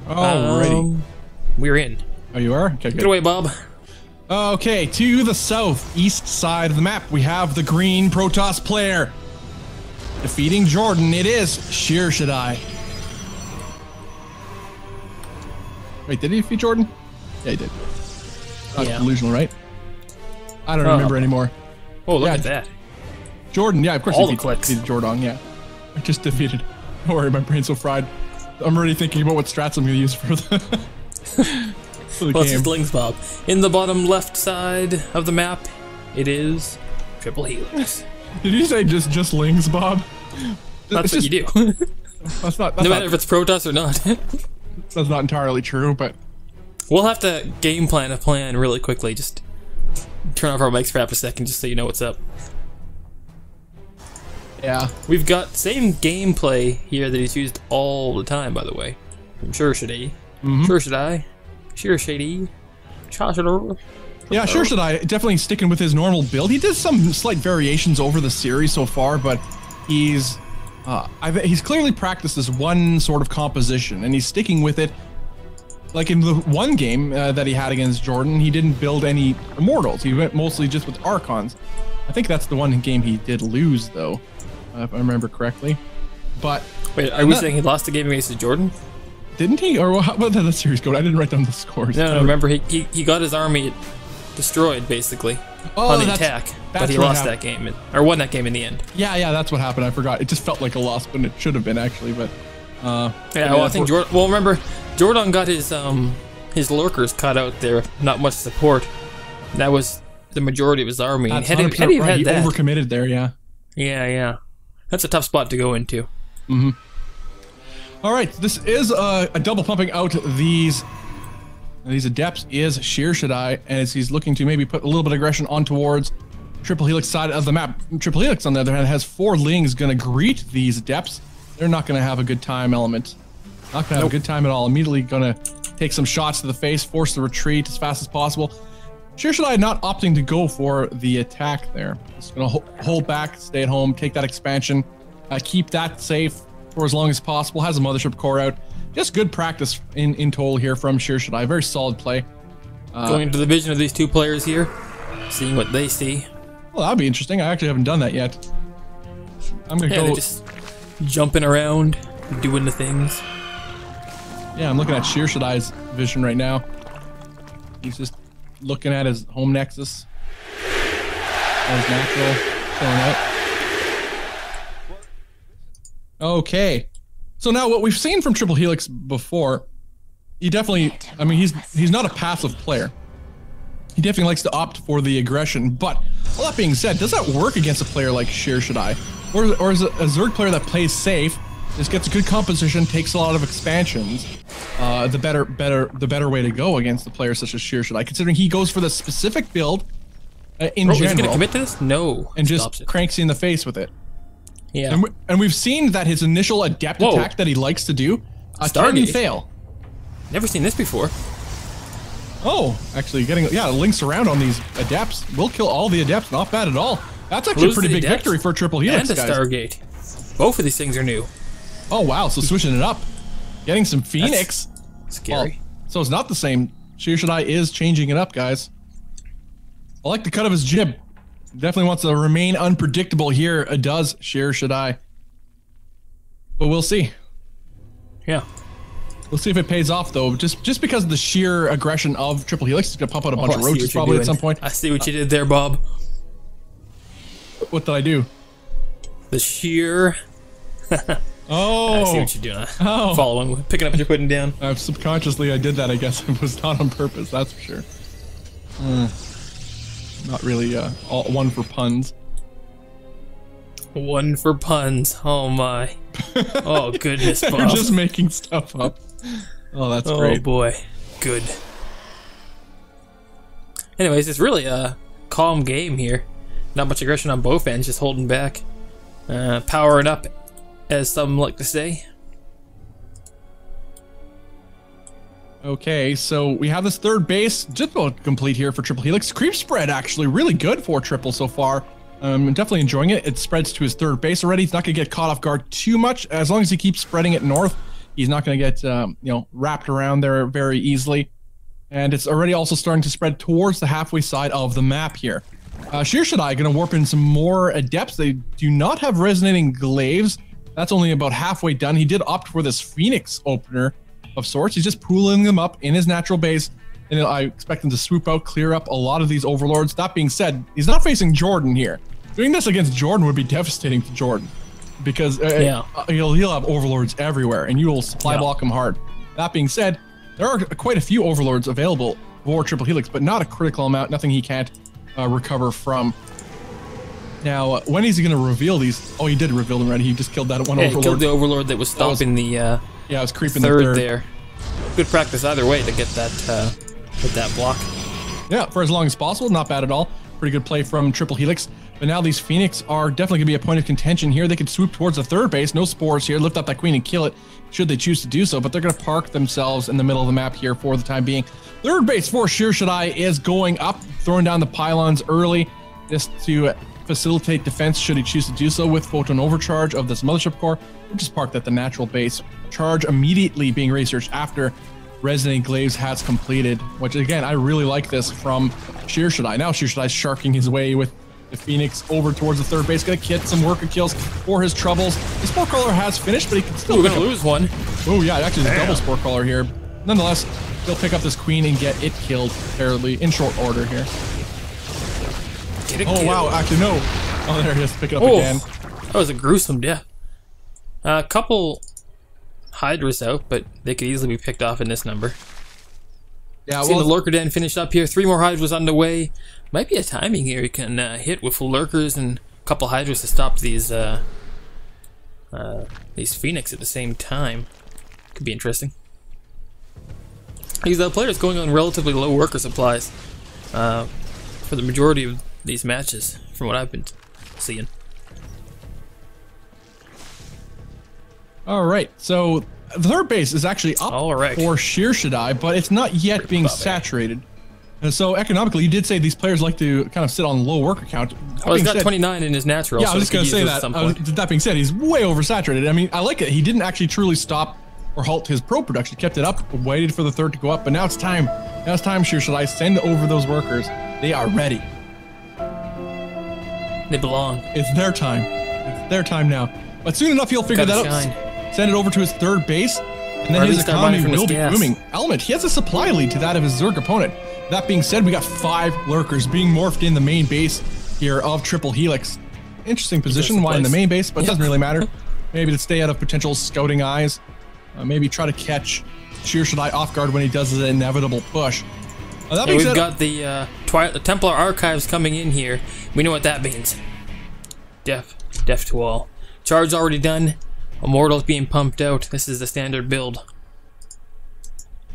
Alrighty. We're in. Oh, you are? Okay, Get away, Bob. Okay, to the southeast side of the map, we have the green Protoss player. Defeating Jordan, it is Shyrshadi. Wait, did he defeat Jordan? Yeah, he did. Yeah. Delusional, right? I don't remember anymore. Oh, look at that. Jordan, yeah, of course All he the clicks. defeated Jordan, yeah. I just defeated. Don't worry, my brain's so fried. I'm already thinking about what strats I'm going to use for the, for the Well, game. it's Lings, Bob. In the bottom left side of the map, it is TripleHelix. Did you say just Lings, Bob? That's what you do. That's not. No matter if it's Protoss or not. That's not entirely true, but We'll have to game plan a plan really quickly. Just turn off our mics for half a second just so you know what's up. yeah. We've got same gameplay here that he's used all the time, by the way. From Shyrshadi. Shyrshadi. Shyrshadi. Shyrshadi. Yeah, Shyrshadi definitely sticking with his normal build. He did some slight variations over the series so far, but he's clearly practiced this one sort of composition, and he's sticking with it. Like in the one game that he had against Jordan, he didn't build any Immortals. He went mostly just with Archons. I think that's the one game he did lose, though, if I remember correctly. But wait, are we saying he lost the game against Jordan? Didn't he? Or how did the series go? I didn't write down the scores. No, remember he got his army destroyed basically on the attack, but he lost that game or won that game in the end. Yeah, that's what happened. I forgot. It just felt like a loss, but it should have been actually. But yeah, well, I think Jordan. Well, remember, Jordan got his lurkers cut out there. Not much support. That was the majority of his army. And had he had that, he overcommitted there. Yeah. Yeah. That's a tough spot to go into. All right, this is a double pumping out these adepts is Shyrshadi, as he's looking to maybe put a little bit of aggression on towards TripleHelix side of the map. TripleHelix, on the other hand, has 4 Lings going to greet these adepts. They're not going to have a good time, Element. Not going to have a good time at all. Immediately going to take some shots to the face, force the retreat as fast as possible. Shyrshadi not opting to go for the attack there. Just going to hold back, stay at home, take that expansion, keep that safe for as long as possible. Has a Mothership core out. Just good practice in total here from Shyrshadi. Very solid play. Going into the vision of these two players here, seeing what they see. Well, that'd be interesting. I actually haven't done that yet. I'm gonna go. Just jumping around, doing the things. Yeah, I'm looking at Shyrshadi's vision right now. He's just looking at his home nexus. As natural, showing out. Okay, so now what we've seen from TripleHelix before, he definitely, I mean, he's not a passive player. He definitely likes to opt for the aggression, but all that being said, does that work against a player like Shyrshadi? Or is it a Zerg player that plays safe, just gets a good composition, takes a lot of expansions, the better way to go against a player such as Shyrshadi, considering he goes for the specific build in general. Is he gonna commit to this? No. And just cranks you in the face with it. Yeah. And we've seen that his initial adept attack that he likes to do can fail. Never seen this before. Oh, actually getting, links around on these adepts. We'll kill all the adepts. Not bad at all. That's actually a pretty big victory for TripleHelix, and the guys. Stargate. Both of these things are new. Oh, wow. So switching it up. Getting some Phoenix. That's scary. Well, so it's not the same. Shyrshadi is changing it up, guys. I like the cut of his jib. Definitely wants to remain unpredictable here. It does Shyrshadi. But we'll see. Yeah. We'll see if it pays off, though. Just because of the sheer aggression of TripleHelix, it's going to pump out a bunch of roaches probably at some point. I see what you did there, Bob. What did I do? The sheer... Oh! I see what you're doing. Following, picking up what you're putting down. Subconsciously, I did that, I guess. It was not on purpose, that's for sure. Not really one for puns. One for puns. Oh my. Oh goodness, Bob. You're just making stuff up. Oh, that's great. Oh boy. Good. Anyways, it's really a calm game here. Not much aggression on both ends, just holding back. Powering up, as some like to say. Okay, so we have this third base just about complete here for TripleHelix. Creep spread actually really good for Triple so far. I'm definitely enjoying it. It spreads to his third base already. He's not going to get caught off guard too much. As long as he keeps spreading it north, he's not going to get wrapped around there very easily. And it's already also starting to spread towards the halfway side of the map here. Shyrshadi going to warp in some more adepts. They do not have resonating glaives. That's only about halfway done. He did opt for this Phoenix opener of sorts. He's just pooling them up in his natural base, and I expect him to swoop out, clear up a lot of these overlords. That being said, he's not facing Jordan here. Doing this against Jordan would be devastating to Jordan, because he'll have overlords everywhere, and you will supply block him hard. That being said, there are quite a few overlords available for TripleHelix, but not a critical amount, nothing he can't recover from. Now, when is he going to reveal these? Oh, he did reveal them already. He just killed that one overlord. He killed the overlord that was stopping the it was creeping third there. Good practice either way to get that block. Yeah, for as long as possible, not bad at all. Pretty good play from TripleHelix. But now these Phoenix are definitely going to be a point of contention here. They could swoop towards the third base, no spores here, lift up that queen and kill it, should they choose to do so. But they're going to park themselves in the middle of the map here for the time being. Third base for Shyrshadi is going up, throwing down the pylons early, just to facilitate defense should he choose to do so with photon overcharge of this mothership core, which is parked at the natural base. Charge immediately being researched after Resonating Glaives has completed, which again, I really like this from Shyrshadi. Now Shyrshadi's sharking his way with the Phoenix over towards the third base, gonna get some worker kills for his troubles. The Spore Crawler has finished, but he can still gonna lose one. Oh yeah, actually there's a double Spore Crawler here. Nonetheless, he'll pick up this queen and get it killed fairly in short order here. Oh wow, actually no. Oh, there he is, pick it up again. That was a gruesome death. A couple Hydras out, but they could easily be picked off in this number. Yeah, well, the Lurker Den finished up here. 3 more Hydras underway. Might be a timing here. You can hit with Lurkers and a couple Hydras to stop these Phoenix at the same time. Could be interesting. These players going on relatively low worker supplies for the majority of these matches, from what I've been seeing. All right, so the third base is actually up for Shyrshadi, but it's not yet being saturated. And so economically, you did say these players like to kind of sit on low worker count. Well, he's got 29 in his natural. Yeah, I was just going to say that. That being said, he's way oversaturated. I mean, I like it. He didn't actually truly stop or halt his pro production. He kept it up, waited for the third to go up, but now it's time. Now it's time, Shyrshadi. Send over those workers. They are ready. They belong. It's their time. It's their time now. But soon enough, he'll figure that out. Send it over to his third base, and then his economy will be booming. Element, he has a supply lead to that of his Zerg opponent. That being said, we got 5 lurkers being morphed in the main base here of TripleHelix. Interesting position, why in the main base, but it doesn't really matter. Maybe to stay out of potential scouting eyes. Maybe try to catch Shyrshadi off guard when he does his inevitable push. We've got the Templar Archives coming in here. We know what that means. Death to all. Charge already done. Immortals being pumped out. This is the standard build.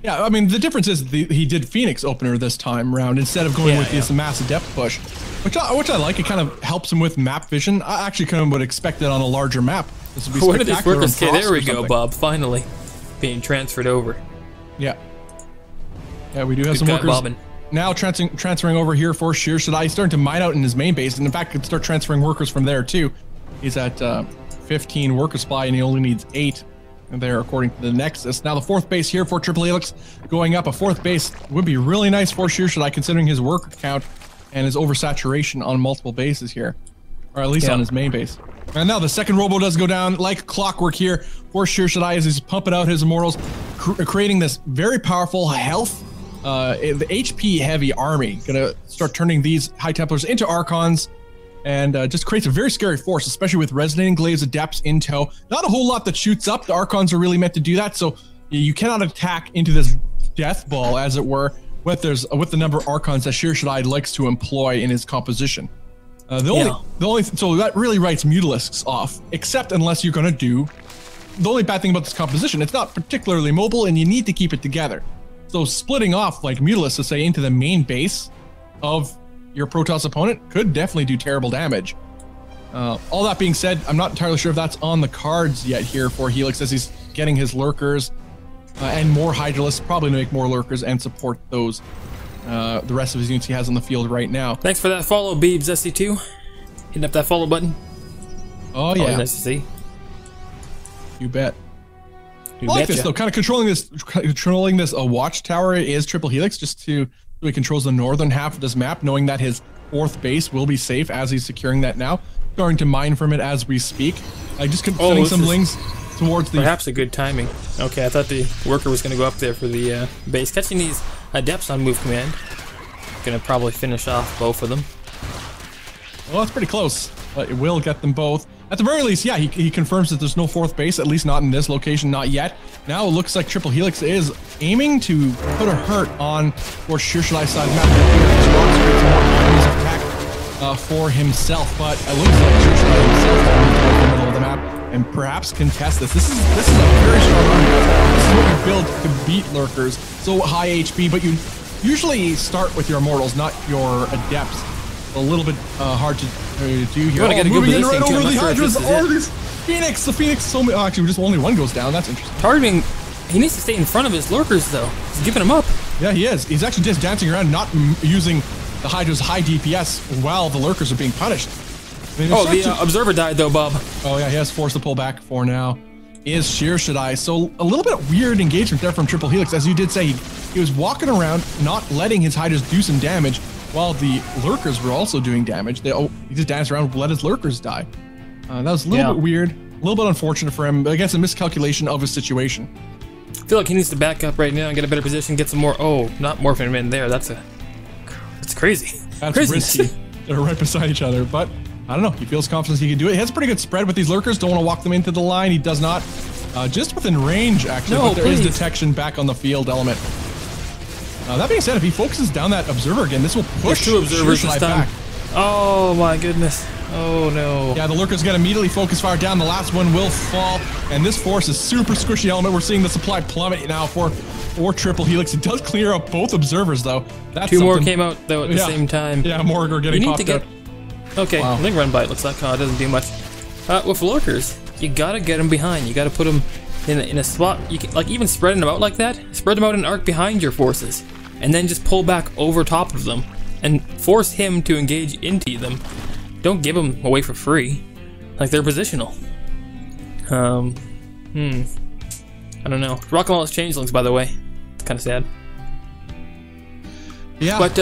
Yeah, I mean, the difference is he did Phoenix opener this time around instead of going with this massive depth push, which I like. It kind of helps him with map vision. I actually kind of would expect it on a larger map. This would be spectacular. Okay, there we go, Bob. Finally being transferred over. Yeah. Yeah, we do have some workers now transferring over here for Shyrshadi. He's starting to mine out in his main base, and in fact, could start transferring workers from there too. He's at 15 worker supply, and he only needs 8 there, according to the Nexus. Now the 4th base here for TripleHelix going up. A 4th base would be really nice for Shyrshadi, considering his worker count and his oversaturation on multiple bases here, or at least on his main base. And now the second robo does go down like clockwork here for Shyrshadi as he's pumping out his immortals, creating this very powerful health, the HP heavy army. Gonna start turning these High Templars into Archons, and just creates a very scary force, especially with Resonating Glaives Adepts in tow. Not a whole lot that shoots up. The Archons are really meant to do that, so you cannot attack into this death ball, as it were, with the number of Archons that Shyrshadi likes to employ in his composition. So that really writes Mutalisks off, except unless you're going to do the only bad thing about this composition. It's not particularly mobile, and you need to keep it together. So splitting off like Mutalisks to say into the main base of your Protoss opponent could definitely do terrible damage. All that being said, I'm not entirely sure if that's on the cards yet here for Helix, as he's getting his lurkers and more Hydralisks, probably to make more lurkers and support those the rest of his units he has on the field right now. Thanks for that follow, Beebs SC2. Hitting up that follow button. Oh yeah, nice to see. You bet. I like this though. Kind of controlling this watchtower is TripleHelix, just so he controls the northern half of this map, knowing that his 4th base will be safe as he's securing that now. Starting to mine from it as we speak. Just sending some links towards the... Perhaps a good timing. Okay, I thought the worker was going to go up there for the base. Catching these adepts on move command. Going to probably finish off both of them. Well, that's pretty close, but it will get them both. At the very least, yeah, he confirms that there's no 4th base, at least not in this location, not yet. Now it looks like TripleHelix is aiming to put a hurt on for Shyrshadi's side of the map. For himself, but it looks like Shyrshadi himself is in the middle of the map and perhaps contest this. This is a very strong army. This is what you build to beat lurkers. So high HP, but you usually start with your immortals, not your adepts. A little bit hard to do here. You want to get a good position right over the Hydras. The Phoenix. So many, actually, just only one goes down. That's interesting. Targeting. He needs to stay in front of his lurkers, though. He's giving them up. Yeah, he is. He's actually just dancing around, not using the Hydra's high DPS while the lurkers are being punished. The observer died, though, Bob. Oh, yeah, he has forced to pull back for now. Is Shyrshadi. So a little bit of weird engagement there from TripleHelix. As you did say, he was walking around, not letting his Hydras do some damage, while the lurkers were also doing damage. He just danced around, let his lurkers die. That was a little bit weird, a little bit unfortunate for him, but I guess a miscalculation of his situation. I feel like he needs to back up right now and get a better position, get some more. Oh, not morphing him in there. That's crazy. That's risky. They're right beside each other, but I don't know. He feels confident he can do it. He has a pretty good spread with these lurkers. Don't want to walk them into the line. He does not. Just within range, actually, but there is detection back on the field element. That being said, if he focuses down that observer again, this will push 2 observers this time. Back. Oh my goodness. Oh no. Yeah, the lurker's gonna immediately focus fire down. The last one will fall, and this force is super squishy element. We're seeing the supply plummet now for TripleHelix. It does clear up both observers though. That's 2 more came out though at the same time. Yeah, more are getting popped out. Okay, Link Run Bite looks like it doesn't do much. With lurkers, you gotta get them behind. You gotta put them in a spot. You can, like, even spreading them out like that. Spread them out in an arc behind your forces, and then just pull back over top of them and force him to engage into them. Don't give them away for free. Like, they're positional. I don't know. Rocking all his changelings, by the way. It's kind of sad. Yeah. But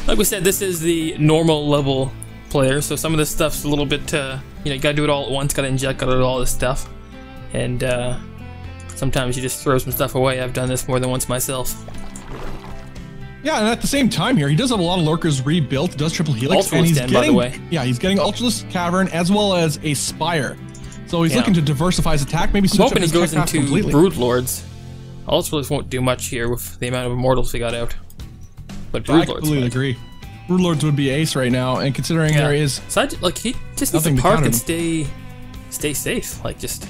like we said, this is the normal level player, so some of this stuff's a little bit, you gotta do it all at once, gotta inject all this stuff. And sometimes you just throw some stuff away. I've done this more than once myself. Yeah, and at the same time here, he does have a lot of lurkers rebuilt. Does TripleHelix, and he's getting, by the way. Yeah, he's getting Ultralisk Cavern as well as a Spire. So he's looking to diversify his attack. Maybe switch up his goes into completely. Broodlords. Ultralisk won't do much here with the amount of immortals we got out. But Broodlords. I completely agree. Broodlords would be ace right now, and considering there is like, he just needs to park and stay safe. Like, just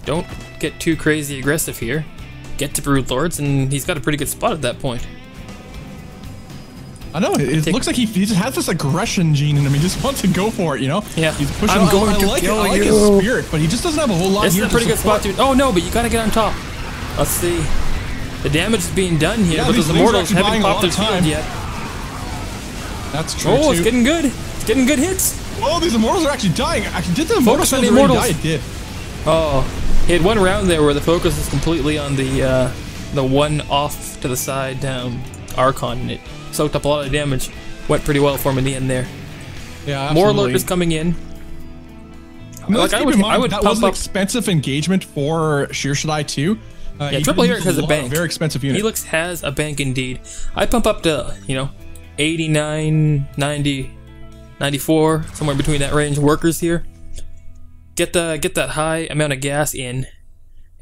don't get too crazy aggressive here. Get to Broodlords, and he's got a pretty good spot at that point. I know, it looks like he just has this aggression gene in him. He just wants to go for it, you know? Yeah. He's pushing. I like his spirit, but he just doesn't have a whole lot here. This is a pretty good spot to. Oh no, but you gotta get on top. Let's see. The damage is being done here, but those immortals haven't popped their shield yet. That's true. Oh, it's getting good. It's getting good hits. Oh, these immortals are actually dying. Actually, did the immortals already die? It did. Oh, he had one round there where the focus was completely on the one off to the side Archon, and it soaked up a lot of damage. Went pretty well for him in the end there. Yeah, absolutely. More lurkers coming in. Like, I would that was an expensive engagement for Shyrshadi too. Yeah, TripleHelix has a bank. Very expensive unit. Helix has a bank indeed. I pump up to 89, 90, 94, somewhere between that range. Workers here. Get that high amount of gas in,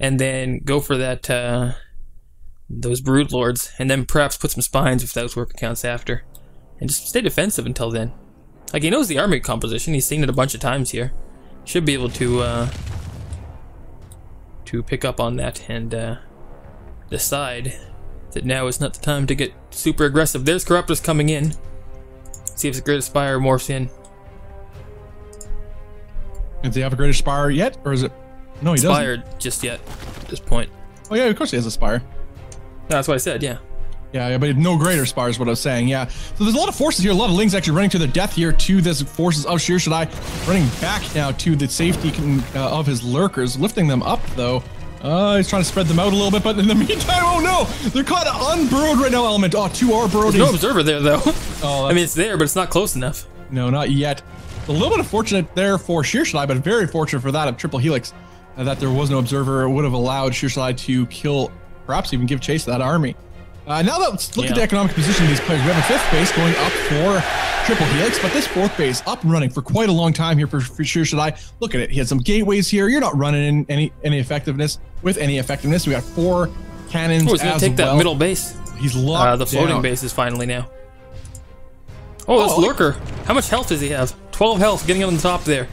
and then go for that those Broodlords, and then perhaps put some spines if those worker counts after, and just stay defensive until then. Like, he knows the army composition. He's seen it a bunch of times here. Should be able to pick up on that and decide that now is not the time to get super aggressive. There's Corruptors coming in. See if the Great Spire morphs in. Does he have a Great Spire yet, or is it? No, he doesn't. Spire just yet at this point. Oh yeah, of course he has a Spire. That's what I said, yeah. Yeah, but no greater Spire is what I was saying, yeah. So there's a lot of forces here, a lot of Lings actually running to their death here to this forces of Shyrshadi, running back now to the safety of his lurkers, lifting them up though. He's trying to spread them out a little bit, but in the meantime, oh no! They're kind of unburrowed right now, Element. Oh, 2 are burrowed. There's no observer there though. Oh, I mean, it's there, but it's not close enough. No, not yet. A little bit unfortunate there for Shyrshadi, but very fortunate for that of TripleHelix, that there was no observer. It would have allowed Shyrshadi to kill, perhaps even give chase to that army. Now let's look at the economic position of these players. We have a 5th base going up for TripleHelix, but this 4th base up and running for quite a long time here for Shyrshadi. Look at it. He had some gateways here. You're not running in any effectiveness with any effectiveness. We got 4 cannons. Oh, he's gonna take that middle base. He's locked the floating down. base is finally now. Oh, this lurker. How much health does he have? 12 health, getting on the top there.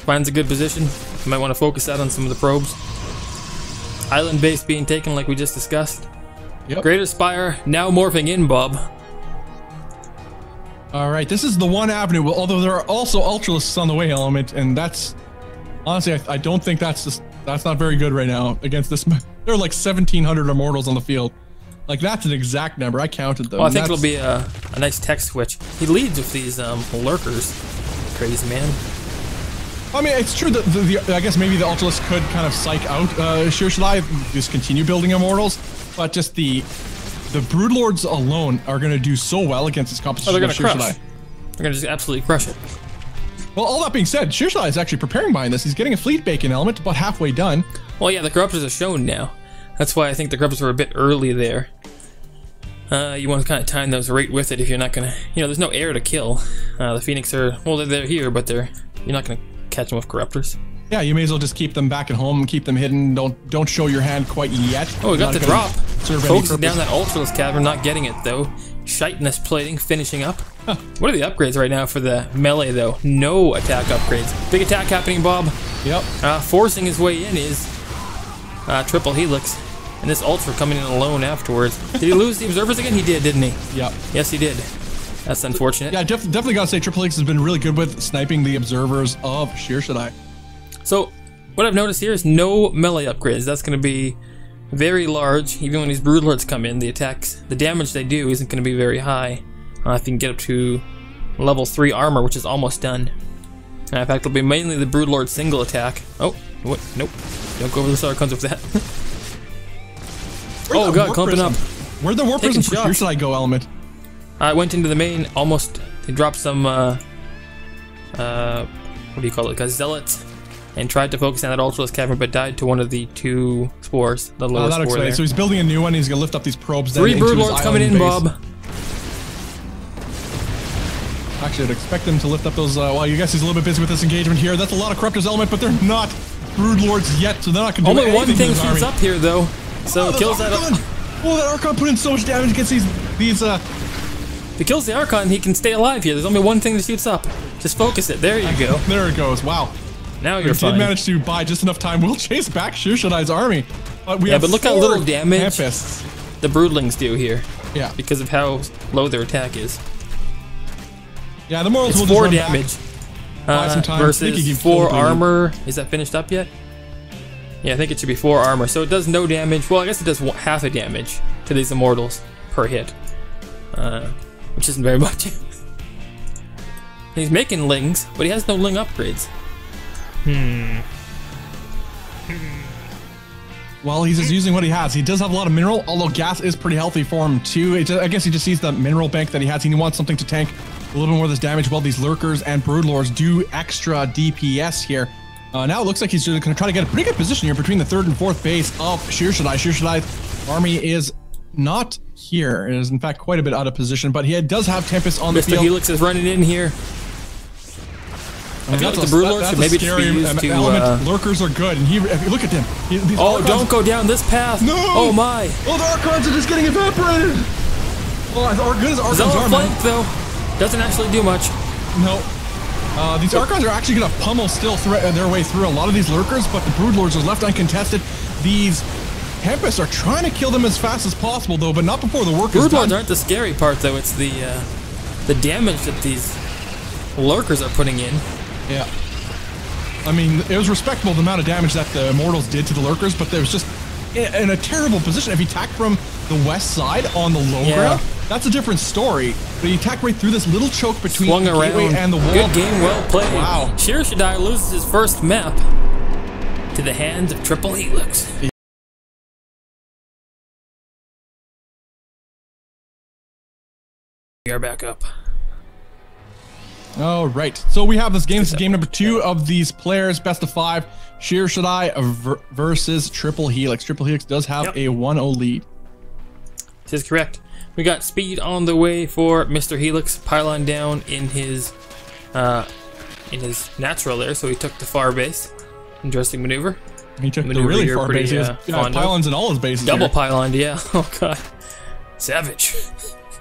Finds a good position. You might want to focus that on some of the probes. Island base being taken like we just discussed. Yep. Greater Spire now morphing in, Bob. All right, this is the one avenue, although there are also Ultralisks on the way, Element, and that's honestly, I don't think that's not very good right now against this. There are like 1,700 Immortals on the field. Like, that's an exact number. I counted them. Well, I think it'll be a nice tech switch. He leads with these lurkers. Crazy man. I mean, it's true that I guess maybe the Ultralisk could kind of psych out Shyrshadi, just continue building Immortals, but just the Broodlords alone are going to do so well against this competition. Oh, they're going to crush. Shyrshadi. They're going to just absolutely crush it. Well, all that being said, Shyrshadi is actually preparing behind this. He's getting a fleet bacon element, about halfway done. Well, yeah, the Corruptors are shown now. That's why I think the Corruptors were a bit early there. You want to kind of time those right with it if you're not going to... You know, there's no air to kill. The Phoenix are... Well, they're here, but you're not going to catch them with Corruptors. Yeah, you may as well just keep them back at home and keep them hidden. Don't show your hand quite yet. Oh, we got the drop. Focusing down that Ultralisk cavern, not getting it though. Chitinous plating, finishing up. Huh. What are the upgrades right now for the melee though? No attack upgrades. Big attack happening, Bob. Yep. Forcing his way in is TripleHelix. And this Ultra coming in alone afterwards. Did he lose the observers again? He did, didn't he? Yep. Yes, he did. That's unfortunate. Yeah, definitely gotta say TripleHelix has been really good with sniping the observers of Shyrshadi. So, what I've noticed here is no melee upgrades. That's going to be very large. Even when these Broodlords come in, the damage they do isn't going to be very high. If you can get up to level 3 armor, which is almost done. In fact, it'll be mainly the Broodlord single attack. Oh, what? Nope. Don't go over the Sarkons with that. Oh god, clumping up. Where'd the Warp Prism for Shyrshadi go, Element? I went into the main, almost. They dropped some, what do you call it? Zealots. And tried to focus on that Ultralisk cavern, but died to one of the 2 spores. The lower spore there. So he's building a new one. He's gonna lift up these probes. 3 Broodlords coming in, Bob. Actually, I'd expect him to lift up those. Well, you guys he's a little bit busy with this engagement here. That's a lot of Corruptors Element, but they're not Broodlords yet, so they're not gonna do anything. Only one thing shoots up here, though. So kills that. Oh, that Archon put in so much damage against these. If he kills the Archon, he can stay alive here. There's only one thing that shoots up. Just focus it. There you go. There it goes. Wow. Now you're fine. Did manage to buy just enough time. We'll chase back Shyrshadi's army. But look how little damage Tempests. the Broodlings do here. Yeah. Because of how low their attack is. Yeah, the Morals will 4 just damage versus 4 armor. Is that finished up yet? Yeah, I think it should be 4 armor. So it does no damage. Well, I guess it does half a damage to these Immortals per hit. Which isn't very much. He's making Lings, but he has no Ling upgrades. Well, he's just using what he has. He does have a lot of mineral, although gas is pretty healthy for him too. I guess he just sees the mineral bank that he has. He wants something to tank a little bit more of this damage while these Lurkers and Broodlords do extra DPS here. Now it looks like he's going to try to get a pretty good position here between the 3rd and 4th base of Shyrshadi. Shyrshadi's army is not here. It is in fact quite a bit out of position, but he does have Tempest on the field. Mr. Helix is running in here. I feel like the Broodlord should maybe just be used to... Lurkers are good, and look at him. Don't go down this path. No! Oh my! Oh, the Archons are just getting evaporated. Oh, as good as Archons are, flank, though, doesn't actually do much. No. These Archons are actually going to pummel their way through a lot of these Lurkers, but the Broodlords are left uncontested. These Tempests are trying to kill them as fast as possible, though, but not before the work is done. Broodlords aren't the scary part, though. It's the damage that these Lurkers are putting in. Yeah. I mean, it was respectable the amount of damage that the Immortals did to the Lurkers, but there was just in a terrible position. If he attacked from the west side on the low ground, that's a different story. But he attacked right through this little choke between the gateway and the wall. Good game, well played. Wow. Shyrshadi loses his first map to the hands of TripleHelix. We are back up. All right, so we have this game. This is game number 2 of these players, best of 5. Shyrshadi versus TripleHelix. TripleHelix does have a 1-0 lead. This is correct. We got speed on the way for Mr. Helix. Pylon down in his natural there, so he took the far base. Interesting maneuver. He took the really far base. He has pylons in all his bases. Double pylon, yeah. Oh god, savage.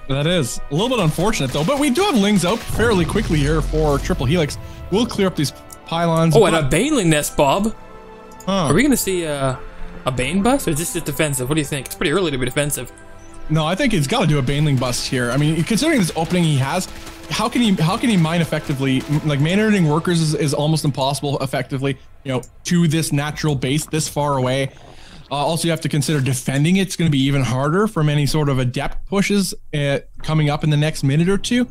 That is a little bit unfortunate though, but we do have Lings out fairly quickly here for TripleHelix. We'll clear up these pylons. Oh, and a Baneling nest, Bob. Huh. Are we going to see a Bane bust, or is this just defensive? What do you think? It's pretty early to be defensive. No, I think he's got to do a Baneling bust here. I mean, considering this opening he has, how can he mine effectively? Like, maneating workers is almost impossible effectively, you know, to this natural base this far away. Also, you have to consider defending it's going to be even harder from any sort of adept pushes coming up in the next minute or two.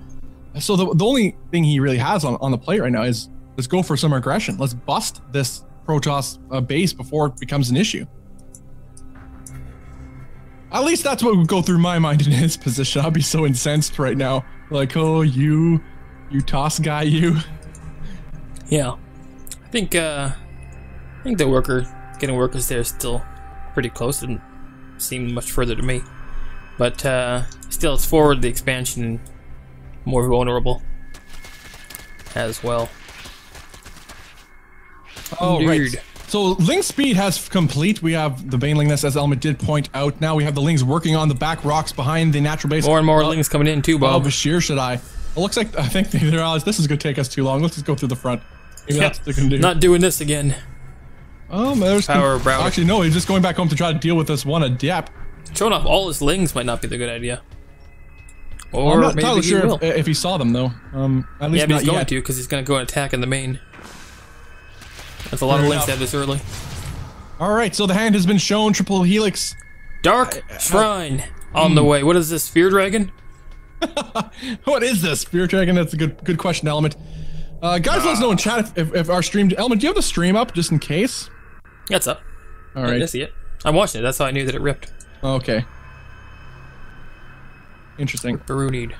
So the only thing he really has on the plate right now is let's go for some aggression. Let's bust this Protoss base before it becomes an issue. At least that's what would go through my mind in his position. I'd be so incensed right now. Like, oh, you toss guy, you. Yeah, I think the getting workers there is still pretty close. Didn't seem much further to me, but still, it's forward the expansion and more vulnerable as well. Oh, right. So Ling speed has complete. We have the Baneling nest, as Element did point out. Now we have the Lings working on the back rocks behind the natural base. More and more Lings coming in too, Bob. Shyrshadi. It looks like, I think they realized this is going to take us too long. Let's just go through the front. Maybe that's what they're going to do. Not doing this again. There's power Browder. Actually, no, he's just going back home to try to deal with this one adept. Showing off all his Lings might not be the good idea. Or I'm not maybe entirely sure will. if he saw them though. At least but he's going to, because he's going to go and attack in the main. That's a lot of Lings to have this early. All right, so the hand has been shown. TripleHelix. Dark Shrine on the way. What is this, Spear Dragon? What is this, Spear Dragon? That's a good question, Element. Guys, let us know in chat if our stream... Element, do you have the stream up, just in case? Yeah, it's up. All right. I see it. I'm watching it. That's how I knew that it ripped. Okay. Interesting. Barunied.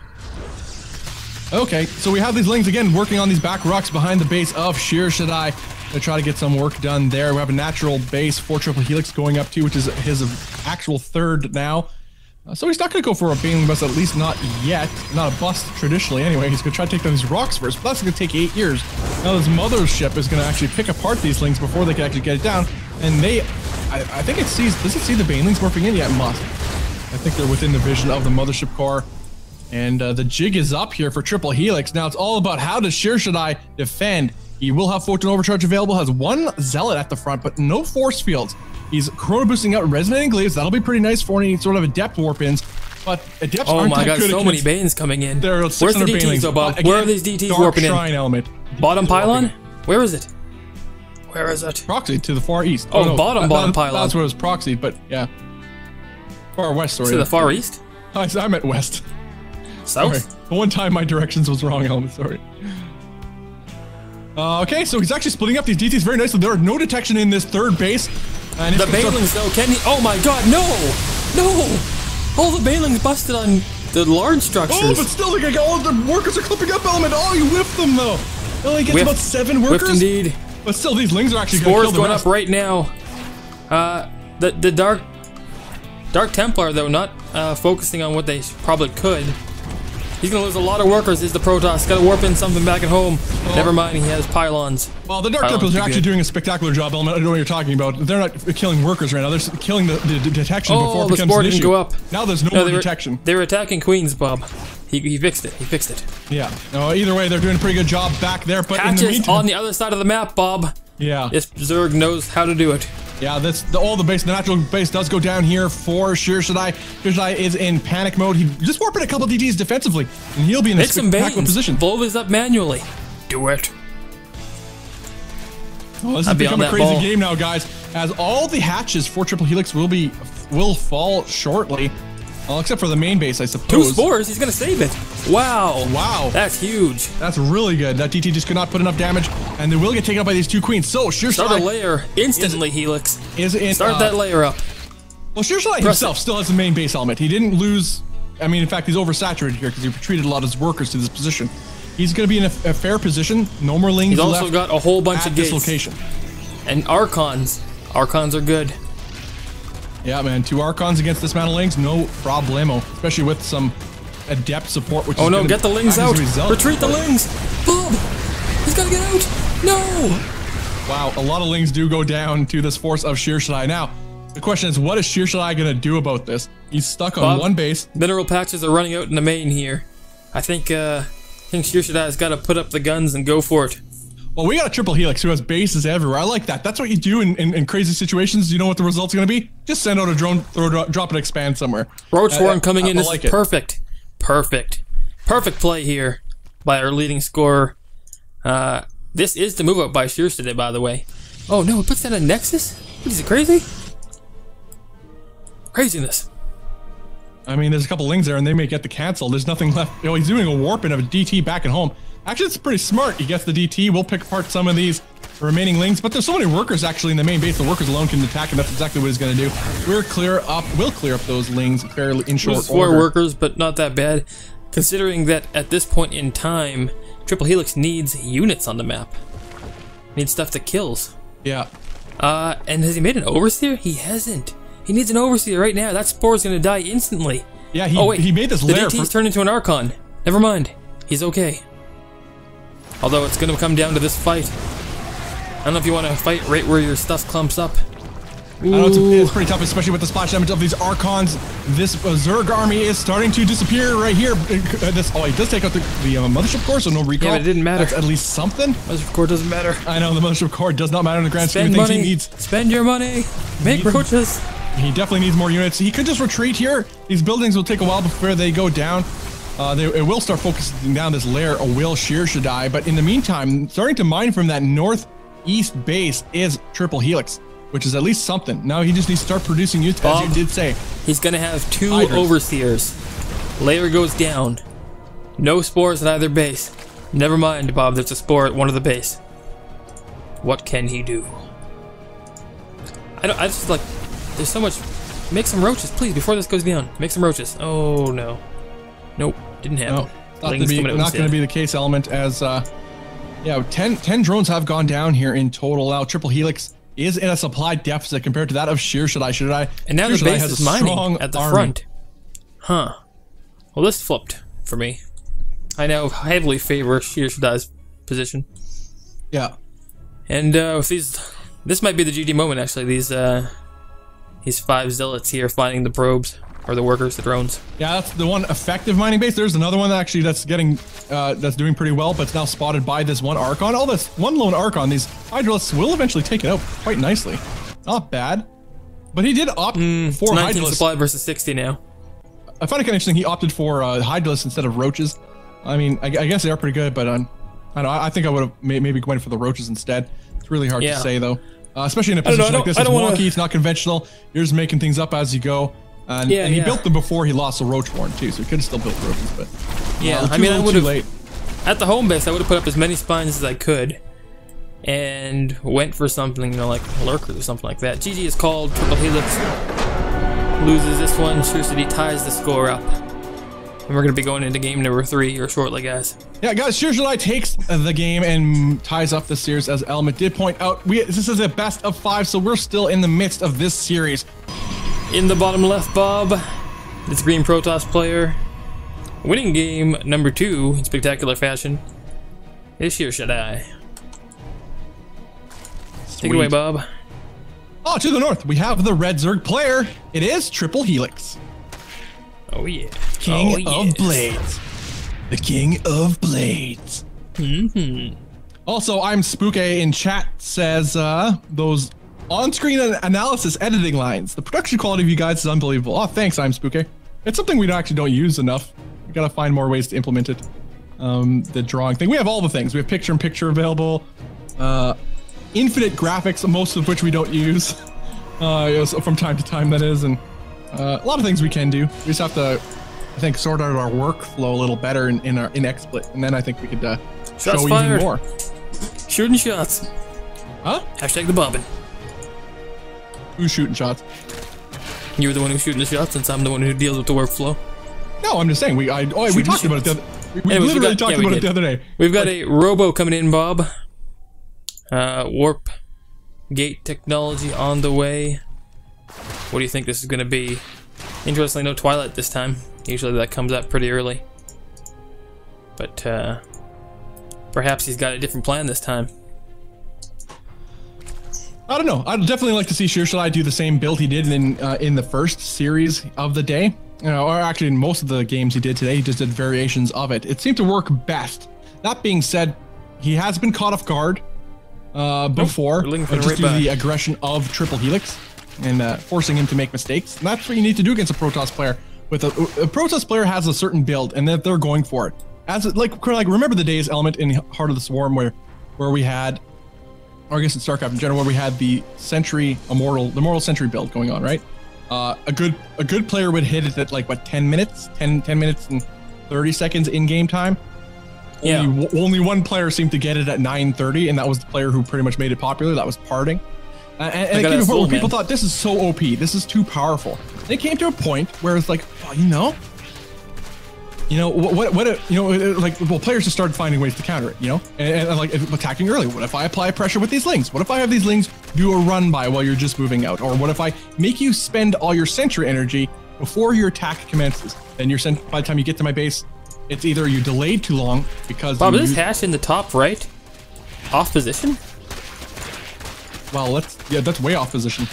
Okay, so we have these Lings again working on these back rocks behind the base of Shyrshadi to try to get some work done there. We have a natural base for TripleHelix going up to, which is his actual third now. So he's not going to go for a Baneling bust, at least not yet. Not a bust traditionally anyway. He's going to try to take down these rocks first, but that's going to take 8 years. Now this mothership is going to actually pick apart these Lings before they can actually get it down. And they, I think it sees, does it see the Banelings morphing in? Yeah, it must. I think they're within the vision of the mothership core. And the jig is up here for TripleHelix. Now it's all about how does Shyrshadi defend. He will have Photon Overcharge available, has one Zealot at the front, but no force fields. He's chrono boosting out Resonating Glaives. That'll be pretty nice for any sort of adept warp-ins. But adepts aren't that good. Oh my god, so many Banes coming in. There are Where's the DTs though, Bob? Where are these DTs warping in? Shrine Element. Bottom pylon? Where is it? Where is it? Proxied to the far east. Oh, no, bottom pylon. That's where it was proxied, but yeah. Far west, sorry. To the far east? I meant west. South? Sorry. The one time my directions was wrong, Element, sorry. Okay, so he's actually splitting up these DTs very nicely. There are no detection in this third base. And the Banelings, though, can he? Oh my god, no! No! All the Banelings busted on the large structures. Oh, but still, all of the workers are clipping up, Element. Oh, you whiffed them, though. It only gets about 7 workers. Whiffed indeed. But still, these Lings are actually going to kill the going rest. up right now. The Dark Templar, though, not focusing on what they probably could. He's going to lose a lot of workers. Is the Protoss. Got to warp in something back at home. Oh. Never mind, he has pylons. Well, the Dark Templars are actually doing a spectacular job, Element. I don't know what you're talking about. They're not killing workers right now. They're killing the detection before it becomes an issue. Go up. Now there's no more detection. They were attacking Queens, Bob. He fixed it. He fixed it. Yeah. No, either way, they're doing a pretty good job back there. But in the meantime, on the other side of the map, Bob. Yeah. This Zerg knows how to do it. Yeah, the natural base does go down here for Shyrshadi. Shyrshadi is in panic mode. He just warped a couple DTs defensively, and he'll be in a spectacular position. Volv is up manually. Do it. Well, this has become a crazy game now, guys, as all the hatches for TripleHelix will fall shortly. Well, except for the main base, I suppose. 2 spores, he's gonna save it. Wow. Wow. That's huge. That's really good. That DT just could not put enough damage, and they will get taken out by these 2 queens. So, Shyrshadi... Start a layer instantly, Helix. Start that layer up. Well, Shyrshadi himself still has the main base element. He didn't lose... I mean, in fact, he's oversaturated here because he retreated a lot of his workers to this position. He's going to be in a fair position. No more lings left. He's also got a whole bunch of gates. This location. And Archons. Archons are good. Yeah, man. 2 Archons against this amount of lings, no problemo. Especially with some adept support, which is no, get the lings out. Retreat the lings. Bob! He's got to get out. No! Wow, a lot of lings do go down to this force of Shyrshadi. Now, the question is, what is Shyrshadi going to do about this? He's stuck on one base. Mineral patches are running out in the main here. I think Shyrshadi's got to put up the guns and go for it. Well, we got a TripleHelix who has bases everywhere. I like that. That's what you do in crazy situations. You know what the result's going to be? Just send out a drone, drop and expand somewhere. Roach Swarm coming in. This is perfect. Perfect play here by our leading scorer. This is the move up by Shyrshadi, by the way. Oh no, he puts that on Nexus? Is it crazy? Craziness. I mean, there's a couple lings there and they may get the cancel. There's nothing left. You know, he's doing a warp of a DT back at home. Actually, it's pretty smart. He gets the DT. We'll pick apart some of these remaining lings, but there's so many workers actually in the main base. The workers alone can attack, and that's exactly what he's going to do. We'll clear up those lings fairly in short order. 4 workers, but not that bad, considering that at this point in time, TripleHelix needs units on the map. Needs stuff that kills. Yeah. And has he made an overseer? He hasn't. He needs an overseer right now. That spore's going to die instantly. Yeah, he made this lair. The DT's turned into an Archon. Never mind. He's okay. Although it's going to come down to this fight. I don't know if you want to fight right where your stuff clumps up. I know it's pretty tough, especially with the splash damage of these Archons. This Zerg army is starting to disappear right here. He does take out the Mothership Core, so no recall. Yeah, but it didn't matter. That's at least something. Mothership Core doesn't matter. I know, the Mothership Core does not matter in the grand scheme of things. He needs... Spend your money. Make roaches. He definitely needs more units. He could just retreat here. These buildings will take a while before they go down. It will start focusing down this lair, will Shyrshadi, but in the meantime, starting to mine from that northeast base is TripleHelix, which is at least something. Now he just needs to start producing units, as you did say. He's going to have 2 overseers. Layer goes down. No spores at either base. Never mind, Bob, there's a spore at one of the base. What can he do? I just like, there's so much. Make some roaches, please, before this goes down. Make some roaches. Oh, no. Nope, didn't happen. No, not going to be the case, Element, as, 10 drones have gone down here in total. Now, TripleHelix is in a supply deficit compared to that of Shyrshadi. And now the base is mining at the front. Huh. Well, this flipped for me. I now heavily favor Shyrshadi's position. Yeah. And with this might be the GD moment, actually. These 5 zealots here finding the probes. Or the workers, the drones. Yeah, that's the one effective mining base. There's another one that actually that's doing pretty well, but it's now spotted by this one Archon. Oh, this one lone Archon. These Hydralisks will eventually take it out quite nicely. Not bad. But he did opt for 19 Hydralisks. Supply versus 60 now. I find it kind of interesting he opted for Hydralisks instead of Roaches. I mean, I guess they are pretty good, but I don't know. I think I would have maybe went for the Roaches instead. It's really hard to say, though. Especially in a position like this. It's wonky, it's not conventional. You're just making things up as you go. And he built them before he lost the Roach Warren too, so he could have still built roaches, but I mean, I would have at the home base. I would have put up as many spines as I could, and went for something like lurkers or something like that. GG is called. TripleHelix loses this one. Shyrshadi ties the score up, and we're gonna be going into game number 3 here shortly, guys. Yeah, guys, Shyrshadi takes the game and ties up the series, as Element did point out. This is a best of 5, so we're still in the midst of this series. In the bottom left, Bob, this Green Protoss player, winning game number 2 in spectacular fashion, is Shyrshadi. Take it away, Bob. Oh, to the north, we have the Red Zerg player. It is TripleHelix. Oh, yeah. King of Blades. The King of Blades. Also, I'm Spooky in chat says those on-screen analysis editing lines. The production quality of you guys is unbelievable. Oh, thanks, I'm Spooky. It's something we actually don't use enough. We gotta find more ways to implement it. The drawing thing. We have all the things. We have picture-in-picture available. infinite graphics, most of which we don't use from time to time, that is, and a lot of things we can do. We just have to, I think, sort out our workflow a little better in XSplit, and then I think we could show even more. Shooting shots. Huh? Hashtag the bobbin. Who's shooting shots? You were the one who's shooting the shots, since I'm the one who deals with the workflow. No, I'm just saying, we talked about it we literally talked about it the other day. We've got a robo coming in, Bob. Warp gate technology on the way. What do you think this is going to be? Interestingly, no Twilight this time. Usually that comes out pretty early. But perhaps he's got a different plan this time. I don't know. I'd definitely like to see Shyrshadi do the same build he did in the first series of the day. Or actually in most of the games he did today, he just did variations of it. It seemed to work best. That being said, he has been caught off guard before, just due to the aggression of TripleHelix and forcing him to make mistakes. And that's what you need to do against a Protoss player. With a Protoss player has a certain build, and that they're going for it. Like remember the days, Element, in Heart of the Swarm, where we had, or I guess in Starcraft in general, where we had the Sentry Immortal Sentry build going on, right? A good player would hit it at like what, 10 minutes and 30 seconds in game time. Yeah. Only one player seemed to get it at 9:30, and that was the player who pretty much made it popular. That was Parting. And it came to a point where people thought, this is so OP, this is too powerful. And it came to a point where it's like, oh, players just started finding ways to counter it, and like attacking early. What if I apply pressure with these lings? What if I have these lings do a run by while you're just moving out? Or what if I make you spend all your sentry energy before your attack commences? Then by the time you get to my base, it's either you delayed too long because Bob, is this hash in the top right? Off position? Well, that's way off position.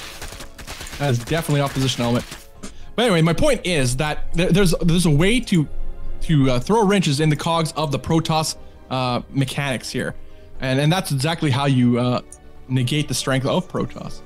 That is definitely off position, Element. But anyway, my point is that there's a way to throw wrenches in the cogs of the Protoss mechanics here, and that's exactly how you negate the strength of Protoss.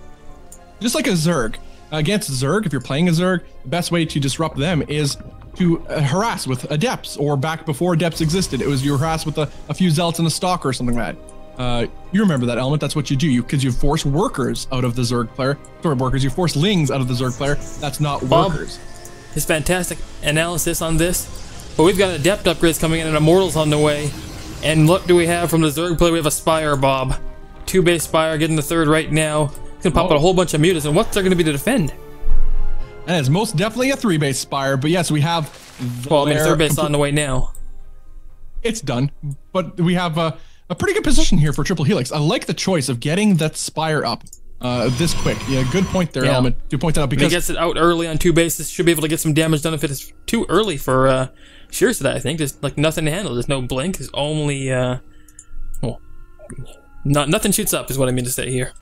Just like a Zerg. Against Zerg, if you're playing a Zerg, the best way to disrupt them is to harass with Adepts, or back before Adepts existed, it was you harass with a few Zealots and a Stalker or something like that. You remember that, Element. That's what you do, because you force workers out of the Zerg player. Sorry, workers. You force lings out of the Zerg player. That's not workers. His fantastic analysis on this. But we've got Adept upgrades coming in and Immortals on the way. And what do we have from the Zerg player? We have a Spire, Bob. 2-base Spire, getting the third right now. It's gonna pop out a whole bunch of mutas, and what's there gonna be to defend? And it's most definitely a 3-base Spire, but yes, we have. Well, I mean, 3rd base on the way now. It's done, but we have a pretty good position here for TripleHelix. I like the choice of getting that Spire up this quick. Yeah, good point there, Element. You point that out because if he gets it out early on 2 bases, should be able to get some damage done. If it is too early for Shyrshadi, I think there's like nothing to handle. There's no blink. There's only nothing shoots up is what I mean to say here.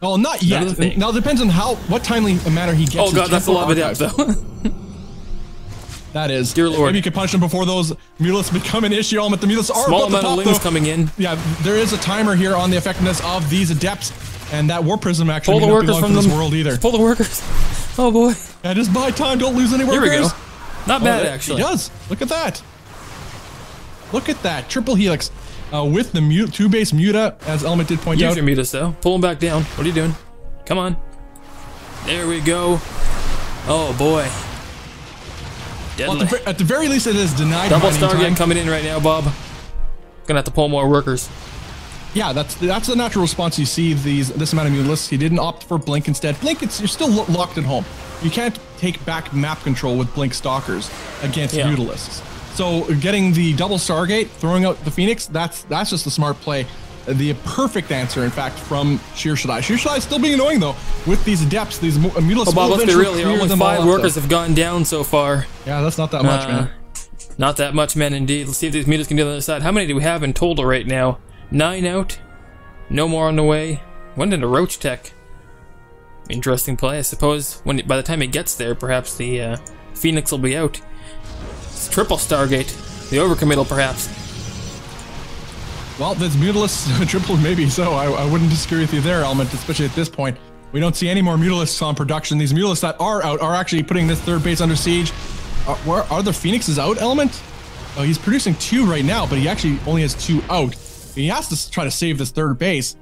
Well, not yet. Now it depends on what timely manner he gets. Oh god, that's a lot of depth though. That is. Dear Lord. Maybe you can punish them before those Mutalisks become an issue. Element. The Mutalisks are small amount of lings coming in. Yeah, there is a timer here on the effectiveness of these Adepts, and that Warp Prism actually may not belong to this world either. Pull the workers. Oh boy. Yeah, just buy time. Don't lose any workers. Here we go. Not bad, actually. It does. Look at that. Look at that. TripleHelix with the 2-base Muta, as Element did point out. Use your Mutas, though. Pull them back down. What are you doing? Come on. There we go. Oh boy. Well, at the very least, it is denied. Double Stargate coming in right now, Bob. Gonna have to pull more workers. Yeah, that's the natural response. You see this amount of Mutalisks. He didn't opt for Blink instead. Blink, you're still locked at home. You can't take back map control with Blink Stalkers against Mutalisks. So getting the double Stargate, throwing out the Phoenix, that's just a smart play. The perfect answer, in fact, from Shyrshadi. Shyrshadi is still being annoying though with these Adepts, these Mutalisks. Oh, Bob, let's be real here. Only 5 workers have gone down so far. Yeah, that's not that much, man. Not that much, man, indeed. Let's see if these Mutas can do on the other side. How many do we have in total right now? 9 out. No more on the way. Went into Roach Tech. Interesting play, I suppose. By the time it gets there, perhaps the Phoenix will be out. It's triple Stargate. The overcommittal, perhaps. Well, this Mutalisks triple, maybe so. I wouldn't disagree with you there, Element, especially at this point. We don't see any more Mutalisks on production. These Mutalisks that are out are actually putting this 3rd base under siege. Where are the Phoenixes out, Element? Oh, he's producing 2 right now, but he actually only has 2 out. He has to try to save this 3rd base.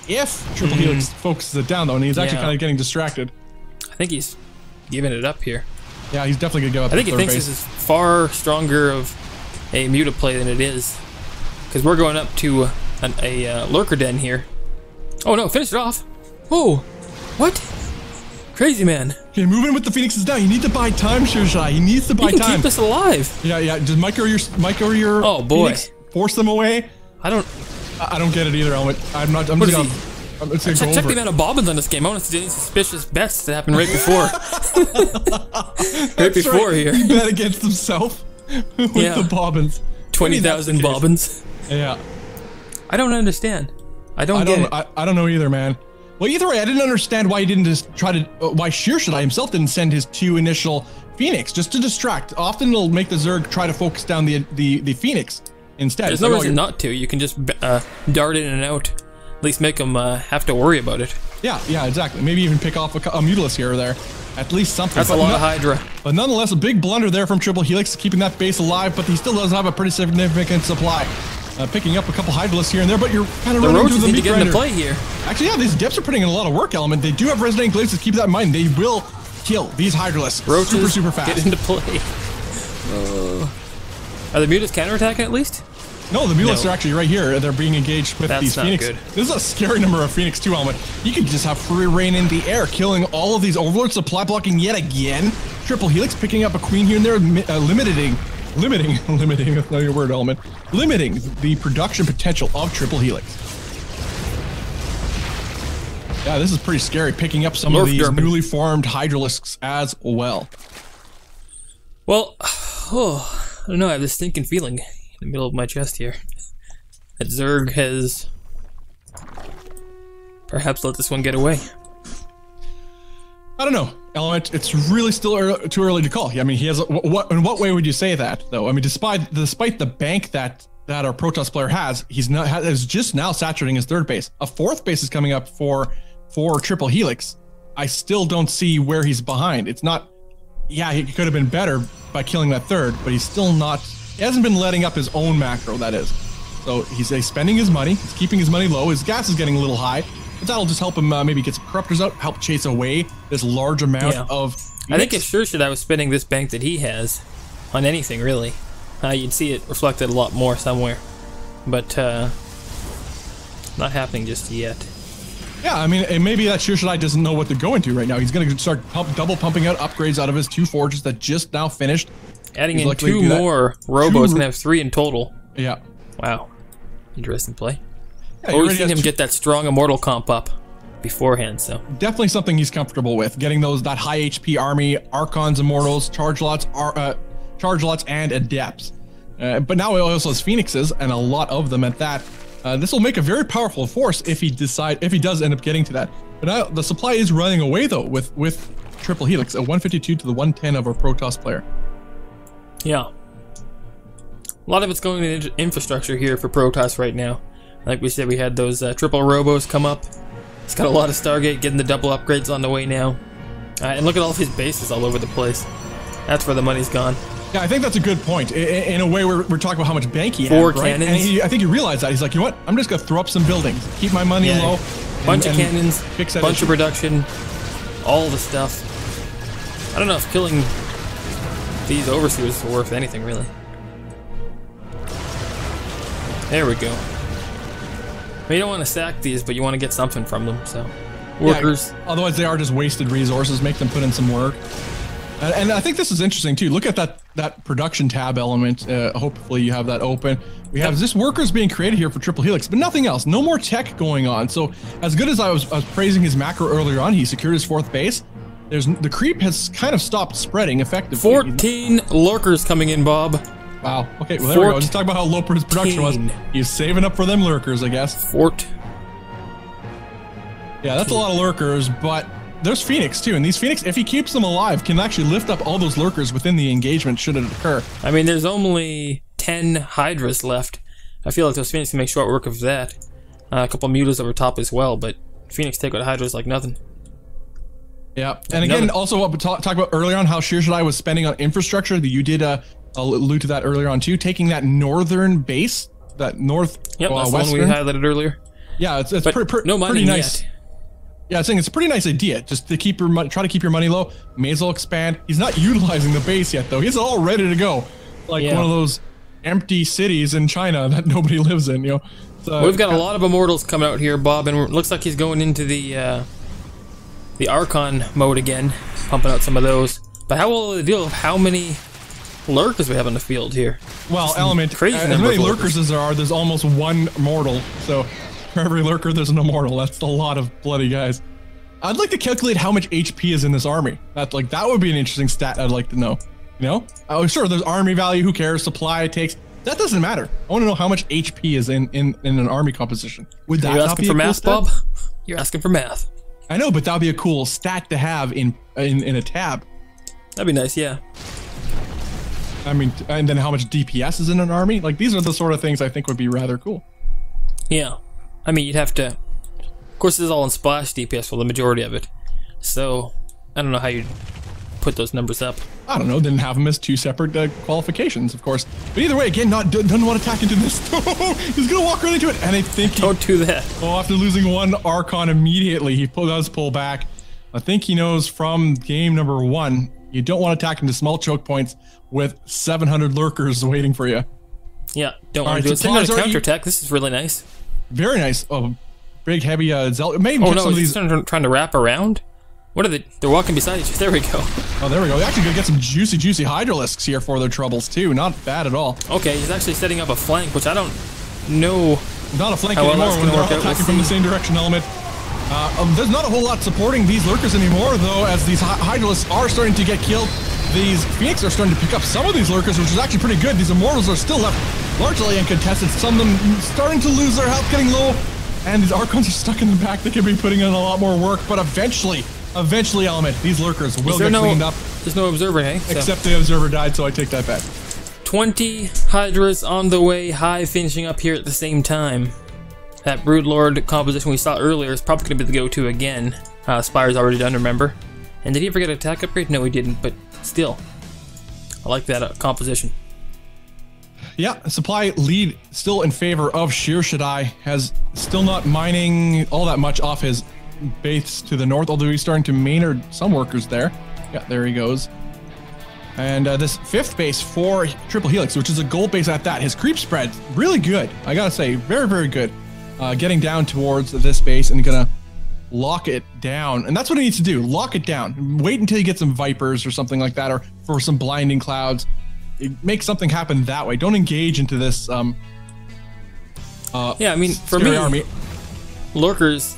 if TripleHelix focuses it down, though, and he's actually kind of getting distracted. I think he's giving it up here. Yeah, he's definitely going to go up to I think he thinks this is far stronger of a muta play than it is. Because we're going up to a lurker den here. Oh no, finish it off. Oh, what? Crazy man. Okay, move in with the Phoenixes now. You need to buy time, Shyrshadi. He needs to buy time. Keep us alive. Yeah. Just micro your oh boy. Phoenix, force them away. I don't get it either, Element. I'm just gonna check the amount of bobbins on this game. I want to see any suspicious bets that happened right before. right before here. He bet against himself with the bobbins. 20,000 bobbins. Yeah. I don't understand. I don't know either, man. Well, either way, I didn't understand why he didn't just try to, why Shyrshadi himself didn't send his 2 initial Phoenix, just to distract. Often it'll make the Zerg try to focus down the Phoenix instead. There's no reason not to. You can just dart in and out. At least make them have to worry about it. Yeah, exactly. Maybe even pick off a Mutalist here or there. At least something. That's a lot of Hydra. But nonetheless, a big blunder there from TripleHelix, keeping that base alive, but he still does have a pretty significant supply. Picking up a couple Hydralisks here and there, but you're kind of running through the need to get into play here. Actually, yeah, these Depths are putting in a lot of work, Element. They do have Resonating Glaives, keep that in mind. They will kill these Hydralisks super fast. Get into play. Are the Mutas counterattacking at least? No, the Mutalists are actually right here. They're being engaged with these Phoenix. Good. This is a scary number of Phoenix too, Element. You could just have free reign in the air, killing all of these Overlords, supply blocking yet again. TripleHelix picking up a Queen here and there, limiting, that's not your word, Element. Limiting the production potential of TripleHelix. Yeah, this is pretty scary, picking up some of these newly formed Hydralisks as well. Well, I don't know, I have this stinking feeling in the middle of my chest here that Zerg has perhaps let this one get away. I don't know, Element. It's really still too early to call. I mean, he has. In what way would you say that, though? I mean, despite the bank that our Protoss player has, is just now saturating his 3rd base. A 4th base is coming up for TripleHelix. I still don't see where he's behind. It's not. Yeah, he could have been better by killing that 3rd, but he's still not. He hasn't been letting up his own macro. That is. So he's spending his money. He's keeping his money low. His gas is getting a little high. But that'll just help him maybe get some corruptors out, help chase away this large amount of Phoenix. I think it's Shyrshadi I was spending this bank that he has on anything, really. You'd see it reflected a lot more somewhere. But not happening just yet. Yeah, I mean, and maybe that Shyrshadi doesn't know what to go into right now. He's going to start double pumping out upgrades out of his 2 forges that just now finished. Adding in 2 more Robos, going to have 3 in total. Yeah. Wow. Interesting play. Yeah, we've seen him get that strong Immortal comp up beforehand, so. Definitely something he's comfortable with, getting that high HP army, Archons, Immortals, Charge Lots, and Adepts. But now he also has Phoenixes, and a lot of them at that. This will make a very powerful force if he does end up getting to that. But now the supply is running away, though, with TripleHelix, a 152 to the 110 of our Protoss player. Yeah. A lot of it's going into infrastructure here for Protoss right now. Like we said, we had those triple Robos come up. It's got a lot of Stargate getting the double upgrades on the way now. And look at all of his bases all over the place. That's where the money's gone. Yeah, I think that's a good point. In a way, we're talking about how much bank he had, 4 right? cannons. And I think he realized that. He's like, you know what? I'm just going to throw up some buildings, keep my money low. Bunch of cannons, fix that bunch issue. of production, all the stuff. I don't know if killing these overseers is worth anything, really. There we go. You don't want to sack these, but you want to get something from them, so. Workers. Yeah, otherwise, they are just wasted resources. Make them put in some work. And I think this is interesting, too. Look at that production tab element. Hopefully, you have that open. We have just workers being created here for TripleHelix, but nothing else. No more tech going on. So, as good as I was praising his macro earlier on, he secured his 4th base. The creep has kind of stopped spreading effectively. 14 lurkers coming in, Bob. Wow. Okay, well, there we go. Just talking about how low his production was. He's saving up for them lurkers, I guess. Yeah, that's a lot of lurkers, but there's Phoenix, too. And these Phoenix, if he keeps them alive, can actually lift up all those lurkers within the engagement should it occur. I mean, there's only 10 Hydras left. I feel like those Phoenix can make short work of that. A couple Mutas over top as well, but Phoenix take out Hydras like nothing. Yeah, and again, also what we talked about earlier on, how Shyrshadi was spending on infrastructure. That you did allude to that earlier on too, taking that northern base, that north. Yep, that's the one we highlighted earlier. Yeah, it's no money pretty nice. Yet. Yeah, I'm saying it's a pretty nice idea. Just to keep your money, try to keep your money low. May as well expand. He's not utilizing the base yet, though. He's all ready to go, like one of those empty cities in China that nobody lives in. You know, so, we've got a lot of immortals coming out here, Bob, and it looks like he's going into the Archon mode again, pumping out some of those. But how will it deal with how many lurkers we have on the field here? Well, Element, crazy as many lurkers as there are, there's almost one mortal. So for every lurker, there's an immortal. That's a lot of bloody guys. I'd like to calculate how much HP is in this army. That would be an interesting stat I'd like to know. You know? Oh, sure, there's army value. Who cares? Supply it takes. That doesn't matter. I want to know how much HP is in an army composition. Would that You're not asking be for a cool math, stat? Bob? You're asking for math. I know, but that'd be a cool stat to have in a tab. That'd be nice, yeah. I mean, and then how much DPS is in an army? Like, these are the sort of things I think would be rather cool. Yeah. I mean, you'd have to... Of course, this is all in splash DPS for the majority of it. So, I don't know how you'd put those numbers up. I don't know, didn't have them as two separate qualifications, of course. But either way, again, doesn't want to attack into this. He's going to walk right into it. And I think Don't do that. Oh, after losing one Archon immediately, he does pull back. I think he knows from game number 1, you don't want to attack into small choke points with 700 lurkers waiting for you. Yeah, don't want to do it. Send out a counterattack. This is really nice. Very nice. Oh, big, heavy Zealot. Maybe some of these trying to wrap around. What are they? They're walking beside each other. There we go. Oh, there we go. They're actually going to get some juicy Hydralisks here for their troubles, too. Not bad at all. Okay, he's actually setting up a flank, which I don't know. Not a flank anymore when they're all attacking from the same direction, Element. There's not a whole lot supporting these lurkers anymore, though, as these Hydralisks are starting to get killed. These Phoenix are starting to pick up some of these lurkers, which is actually pretty good. These Immortals are still left largely uncontested. Some of them starting to lose their health, getting low. And these Archons are stuck in the back. They could be putting in a lot more work, but eventually, Element, these lurkers will get cleaned up. There's no Observer, hey? Except the Observer died, so I take that back. 20 Hydras on the way, Hive finishing up here at the same time. That Broodlord composition we saw earlier is probably going to be the go-to again. Spire's already done, remember? And did he ever get an attack upgrade? No, he didn't, but still. I like that composition. Yeah, supply lead still in favor of Shyrshadi. Has still not mining all that much off his base to the north, although he's starting to Maynard some workers there. Yeah, there he goes. And this 5th base for TripleHelix, which is a gold base at that. His creep spread, really good. I gotta say, very good. Getting down towards this base and gonna lock it down. And that's what he needs to do, lock it down. Wait until you get some Vipers or something like that, or for some blinding clouds. Make something happen that way. Don't engage into this yeah, I mean, for me, army. Lurkers,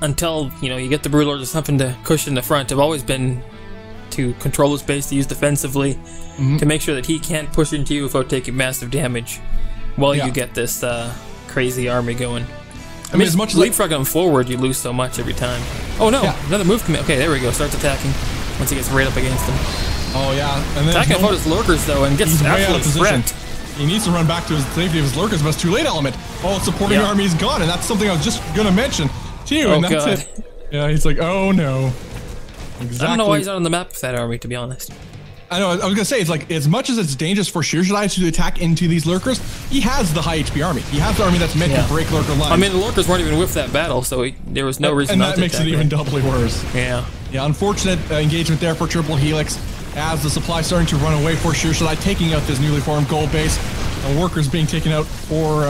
until, you know, you get the Broodlords or something to cushion the front, have always been to control his base, to use defensively, to make sure that he can't push into you without taking massive damage while you get this crazy army going. I mean, as much as leapfrog him forward, you lose so much every time. Oh no, another move commit. Okay, there we go. Starts attacking once he gets right up against him. Oh yeah, and then attacking about his lurkers though, and gets absolutely wrecked. He needs to run back to his safety of his lurkers, but it's too late, Element. Oh, supporting army is gone, and that's something I was just gonna mention to you, and that's it. Yeah, he's like, oh no. Exactly. I don't know why he's not on the map with that army, to be honest. I know, I was gonna say, it's like, as much as it's dangerous for Shyrshadi to attack into these lurkers, he has the high HP army. He has the army that's meant to break lurker lines. I mean, the lurkers weren't even with that battle, so there was no reason not to attack. And that makes it even doubly worse. Yeah. Yeah, unfortunate engagement there for TripleHelix, as the supply starting to run away for Shyrshadi, taking out this newly formed gold base. Workers being taken out for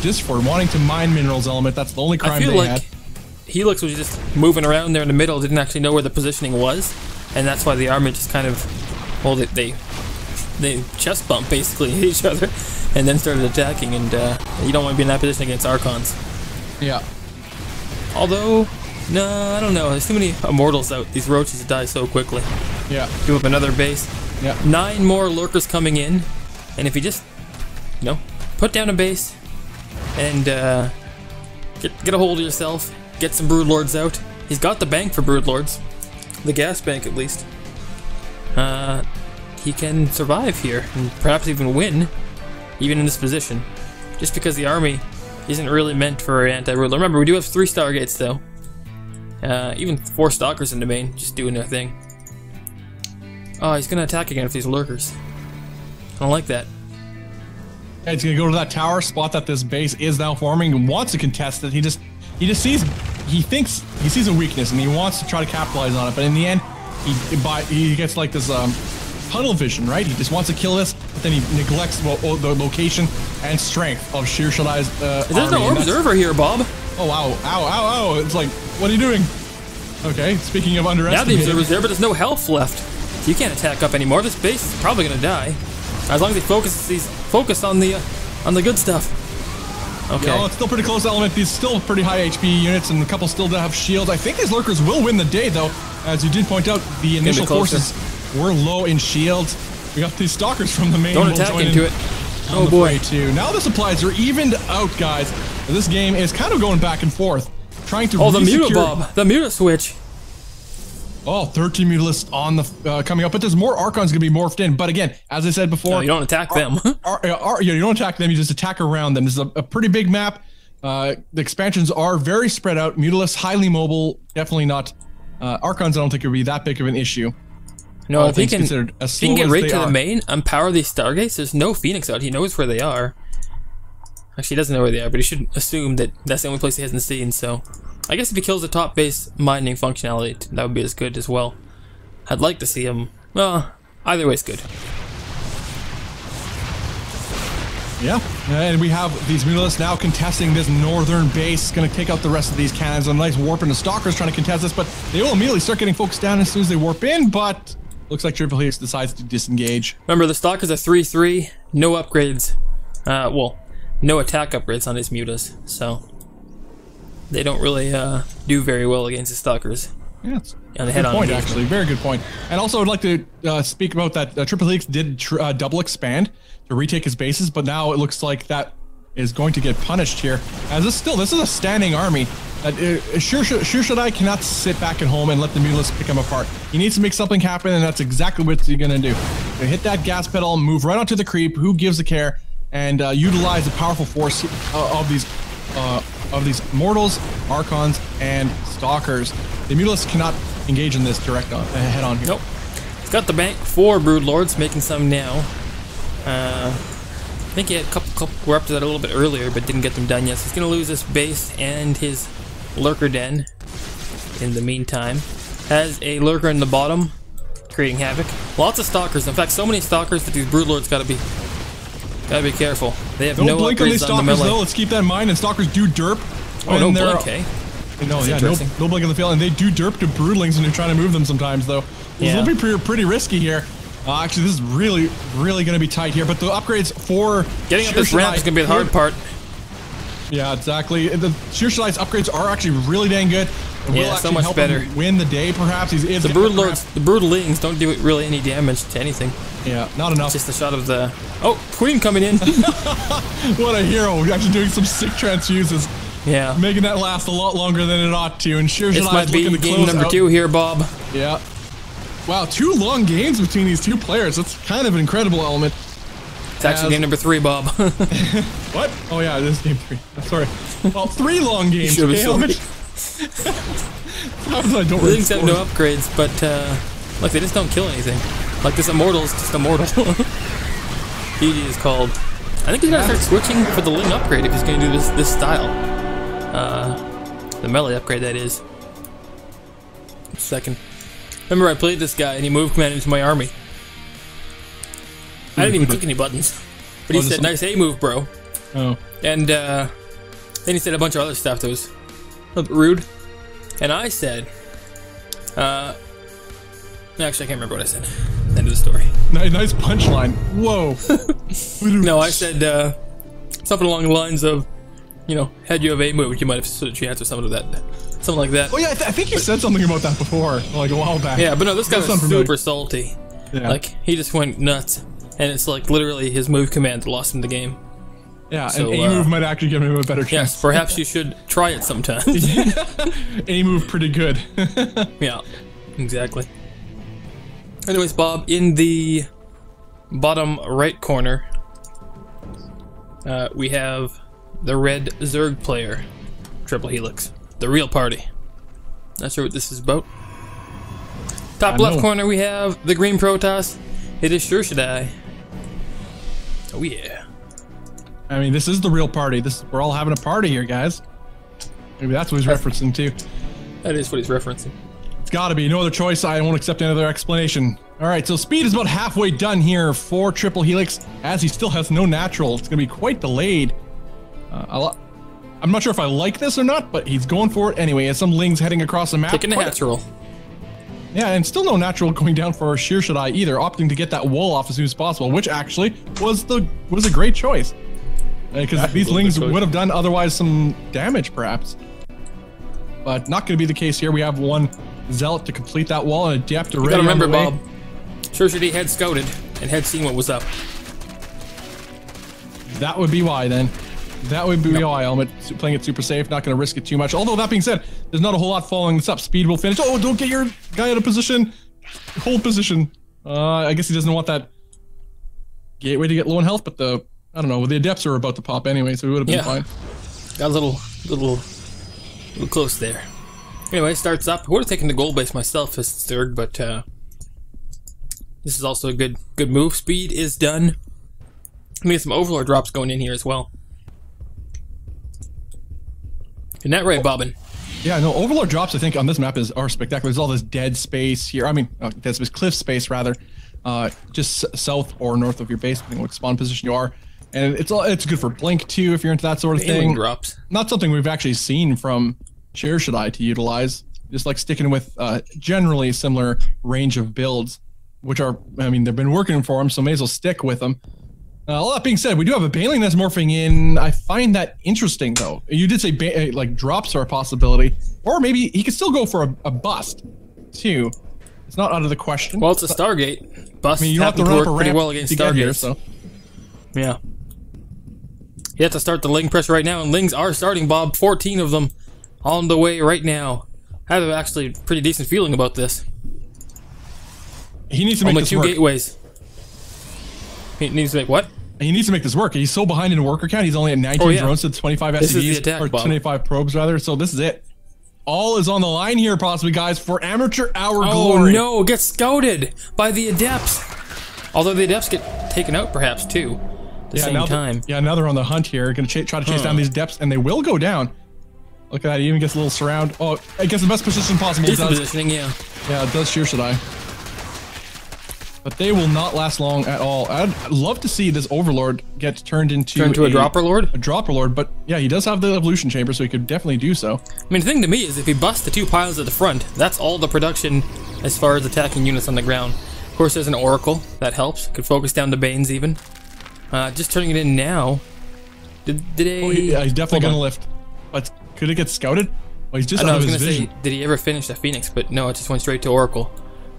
just for wanting to mine minerals, Element. That's the only crime they had. Helix was just moving around there in the middle, didn't actually know where the positioning was, and that's why the army just kind of, well, they chest bumped basically each other, and then started attacking. And you don't want to be in that position against Archons. Yeah. Although, no, I don't know. There's too many immortals out. These roaches die so quickly. Yeah. Do up another base. Yeah. 9 more lurkers coming in, and if you just, you know, put down a base and get a hold of yourself. Get some Broodlords out. He's got the bank for Broodlords. The gas bank, at least. He can survive here, and perhaps even win, even in this position. Just because the army isn't really meant for anti-ruler. Remember, we do have 3 Stargates, though. Even 4 Stalkers in the main, just doing their thing. Oh, he's gonna attack again with these lurkers. I don't like that. Yeah, he's gonna go to that tower, spot that this base is now forming, and wants to contest it. He just sees, he thinks he sees a weakness, and he wants to try to capitalize on it. But in the end, he gets like this tunnel vision, right? He just wants to kill this, but then he neglects the location and strength of Shyrshadi's There's no observer here, Bob. Oh wow! Ow! Ow! Ow! It's like, what are you doing? Okay. Speaking of underestimating. Now the observer's there, but there's no health left. So you can't attack up anymore. This base is probably gonna die. As long as he focus on the good stuff. Okay. Yeah, well, it's still pretty close element. These still pretty high HP units, and a couple still have shields. I think these lurkers will win the day, though. As you did point out, the initial forces were low in shields. We got these stalkers from the main. Don't attack into it. Oh boy. Too. Now the supplies are evened out, guys. This game is kind of going back and forth, trying to. Oh, the Muta, Bob. The Muta switch. Oh, 13 Mutalisks on the coming up, but there's more Archons gonna be morphed in. But again, as I said before, no, you don't attack them. You don't attack them. You just attack around them. This is a pretty big map. The expansions are very spread out. Mutalisks highly mobile. Definitely not. Archons, I don't think it would be that big of an issue. No, if he can get right to the main and power these Stargates, there's no Phoenix out. He knows where they are. Actually, he doesn't know where they are, but he should assume that that's the only place he hasn't seen. So, I guess if he kills the top base mining functionality, that would be as good as well. I'd like to see him. Well, either way is good. Yeah, and we have these Mutalisks now contesting this northern base. Going to take out the rest of these cannons. A nice warp into Stalkers trying to contest this, but they will immediately start getting focused down as soon as they warp in, but looks like TripleHelix decides to disengage. Remember, the Stalkers are 3-3, no upgrades. Well, no attack upgrades on his Mutas, so they don't really do very well against the Stalkers. Yeah, it's a good point, actually. Very good point. And also, I'd like to speak about that. TripleHelix did double expand to retake his bases, but now it looks like that is going to get punished here. As this is a standing army. Shyrshadi cannot sit back at home and let the Mutalisks pick him apart. He needs to make something happen, and that's exactly what he's going to do. Hit that gas pedal, move right onto the creep. Who gives a care? And utilize the powerful force of these mortals, archons, and stalkers. The Mutalisks cannot engage in this direct head on here. Nope. He's got the bank for Broodlords, making some now. I think he had a couple were up to that a little bit earlier, but didn't get them done yet. So he's going to lose this base and his lurker den in the meantime. Has a lurker in the bottom, creating havoc. Lots of stalkers. In fact, so many stalkers that these Broodlords gotta be careful. They have no blink on these upgrades on the stalkers melee. though. Let's keep that in mind. And stalkers do derp. Oh, no blink, eh? No, yeah, no blink on the field, and they do derp to broodlings when you're trying to move them sometimes, though. This will be pretty risky here. Actually, this is really going to be tight here, but the upgrades for getting up this ramp is going to be the hard part. Yeah, exactly. The Shyrshadi's upgrades are actually really dang good. Yeah, so much better. Win the day, perhaps. The Broodlings don't do really any damage to anything. Yeah, not enough. Just a shot of the... Oh, Queen coming in. What a hero. Actually doing some sick transfuses. Yeah. Making that last a lot longer than it ought to. And Shyrshadi's this might be looking to game number 2 here, Bob. Yeah. Wow, 2 long games between these 2 players. That's kind of an incredible element. It's actually game number 3, Bob. What? Oh yeah, this is game 3. Sorry. Well, 3 long games. Things have no upgrades, but like they just don't kill anything. Like this immortal is just immortal. GG is called. I think he's gonna start switching for the Ling upgrade if he's gonna do this style. The melee upgrade, that is. Second. Remember, I played this guy and he moved command into my army. I didn't even click any buttons, but he said, "Nice A move, bro." Oh. And then he said a bunch of other stuff that was a little bit rude. And I said, actually, I can't remember what I said. End of the story. Nice punchline. Whoa. No, I said something along the lines of, you know, had you have A move, you might have stood a chance or something like that. Oh yeah, I think you said something about that before, like a while back. Yeah, but no, this guy was super salty. Yeah. Like, he just went nuts. And it's like literally his move command lost him the game. Yeah, so, and A move might actually give him a better chance. Yes, perhaps you should try it sometime. A move pretty good. Yeah, exactly. Anyways, Bob, in the bottom right corner, we have the red Zerg player, TripleHelix, the real party. Not sure what this is about. Top left corner, we have the green Protoss. It is Shyrshadi. Oh yeah. I mean, this is the real party. We're all having a party here, guys. Maybe that's what he's referencing to. That is what he's referencing. It's got to be. No other choice. I won't accept any other explanation. All right, so speed is about halfway done here for TripleHelix, as he still has no natural. It's going to be quite delayed. I'm not sure if I like this or not, but he's going for it anyway. As some Lings heading across the map. Taking the natural. Yeah, and still no natural going down for Shyrshadi either, opting to get that wall off as soon as possible, which actually was a great choice. Because these Lings would have done otherwise some damage, perhaps. But not going to be the case here. We have one Zealot to complete that wall and a Adept already. You gotta remember, Bob, Shyrshadi had scouted and had seen what was up. That would be why, then. That would be why Element playing it super safe, not going to risk it too much. Although, that being said, there's not a whole lot following this up. Speed will finish. Oh, don't get your guy out of position. Hold position. I guess he doesn't want that gateway to get low in health, but I don't know, the Adepts are about to pop anyway, so we would have been fine. Got a little close there. Anyway, starts up. I would have taken the goal base myself as third, but this is also a good move. Speed is done. We get some Overlord drops going in here as well. Isn't that right, Bobbin? Yeah, no, Overlord drops, I think, on this map are spectacular. There's all this dead space here. I mean, dead space, cliff space, rather. Just south or north of your base, depending on what spawn position you are. And it's good for Blink, too, if you're into that sort of thing. Drops. Not something we've actually seen from Shyrshadi to utilize. Just like sticking with generally similar range of builds, which are, I mean, they've been working for him, so may as well stick with them. All that being said, we do have a Baneling that's morphing in. I find that interesting, though. You did say like drops are a possibility, or maybe he could still go for a bust, too. It's not out of the question. Well, it's a Stargate. Bust. I mean, you don't have to run up pretty well against Stargate. Here, so. Yeah. You have to start the Ling pressure right now, and Lings are starting, Bob. 14 of them on the way right now. I have actually a pretty decent feeling about this. He needs to make this work. Only 2 gateways. He needs to make what? He needs to make this work. He's so behind in worker count. He's only at 19 drones to 25 SCVs, or 25 probes rather. So this is it. All is on the line here, possibly, guys, for amateur hour glory. Oh no! Get scouted by the Adepts. Although the Adepts get taken out, perhaps too. At the same time. Now they're on the hunt here. Going to try to chase down these Adepts, and they will go down. Look at that. He even gets a little surround. Oh, I guess the best position possible. Decent positioning, yeah. Yeah, it does Shyrshadi. But they will not last long at all. I'd love to see this Overlord get turned into a Dropper Lord? A Dropper Lord, but yeah, he does have the Evolution Chamber, so he could definitely do so. I mean, the thing to me is if he busts the 2 piles at the front, that's all the production as far as attacking units on the ground. Of course, there's an Oracle. That helps. Could focus down the Banes even. Just turning it in now. Did they... Oh, yeah, he's definitely going to lift. But could it get scouted? Well, he's just out of his vision. Say, did he ever finish the Phoenix? But no, it just went straight to Oracle.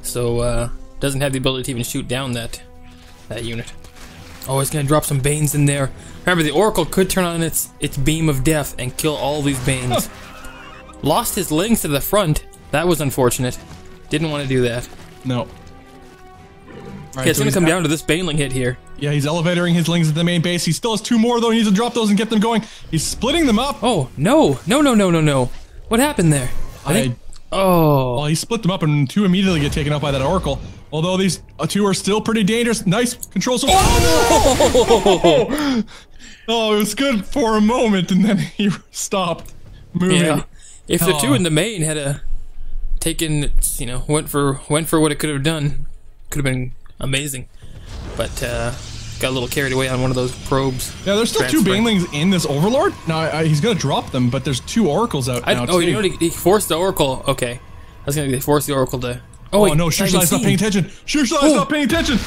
So, doesn't have the ability to even shoot down that unit. Oh, he's gonna drop some Banes in there. Remember, the Oracle could turn on its beam of death and kill all these Banes. Lost his Lings to the front. That was unfortunate. Didn't want to do that. No. Right, it's gonna come down to this Baneling hit here. Yeah, he's elevatoring his Lings at the main base. He still has 2 more, though. He needs to drop those and get them going. He's splitting them up. Oh, no. What happened there? Well, he split them up and 2 immediately get taken out by that Oracle. Although these 2 are still pretty dangerous. Nice control. Oh, it was good for a moment, and then he stopped moving. Yeah. If the 2 in the main had taken, went for what it could have done, could have been amazing. But got a little carried away on one of those probes. Yeah, there's still 2 Banelings in this Overlord. Now he's gonna drop them, but there's 2 Oracles out now. Oh, too. He forced the Oracle. Okay, I was gonna force the Oracle to. Oh wait, no, Shyrshadi's not paying attention. Shyrshadi's not paying attention.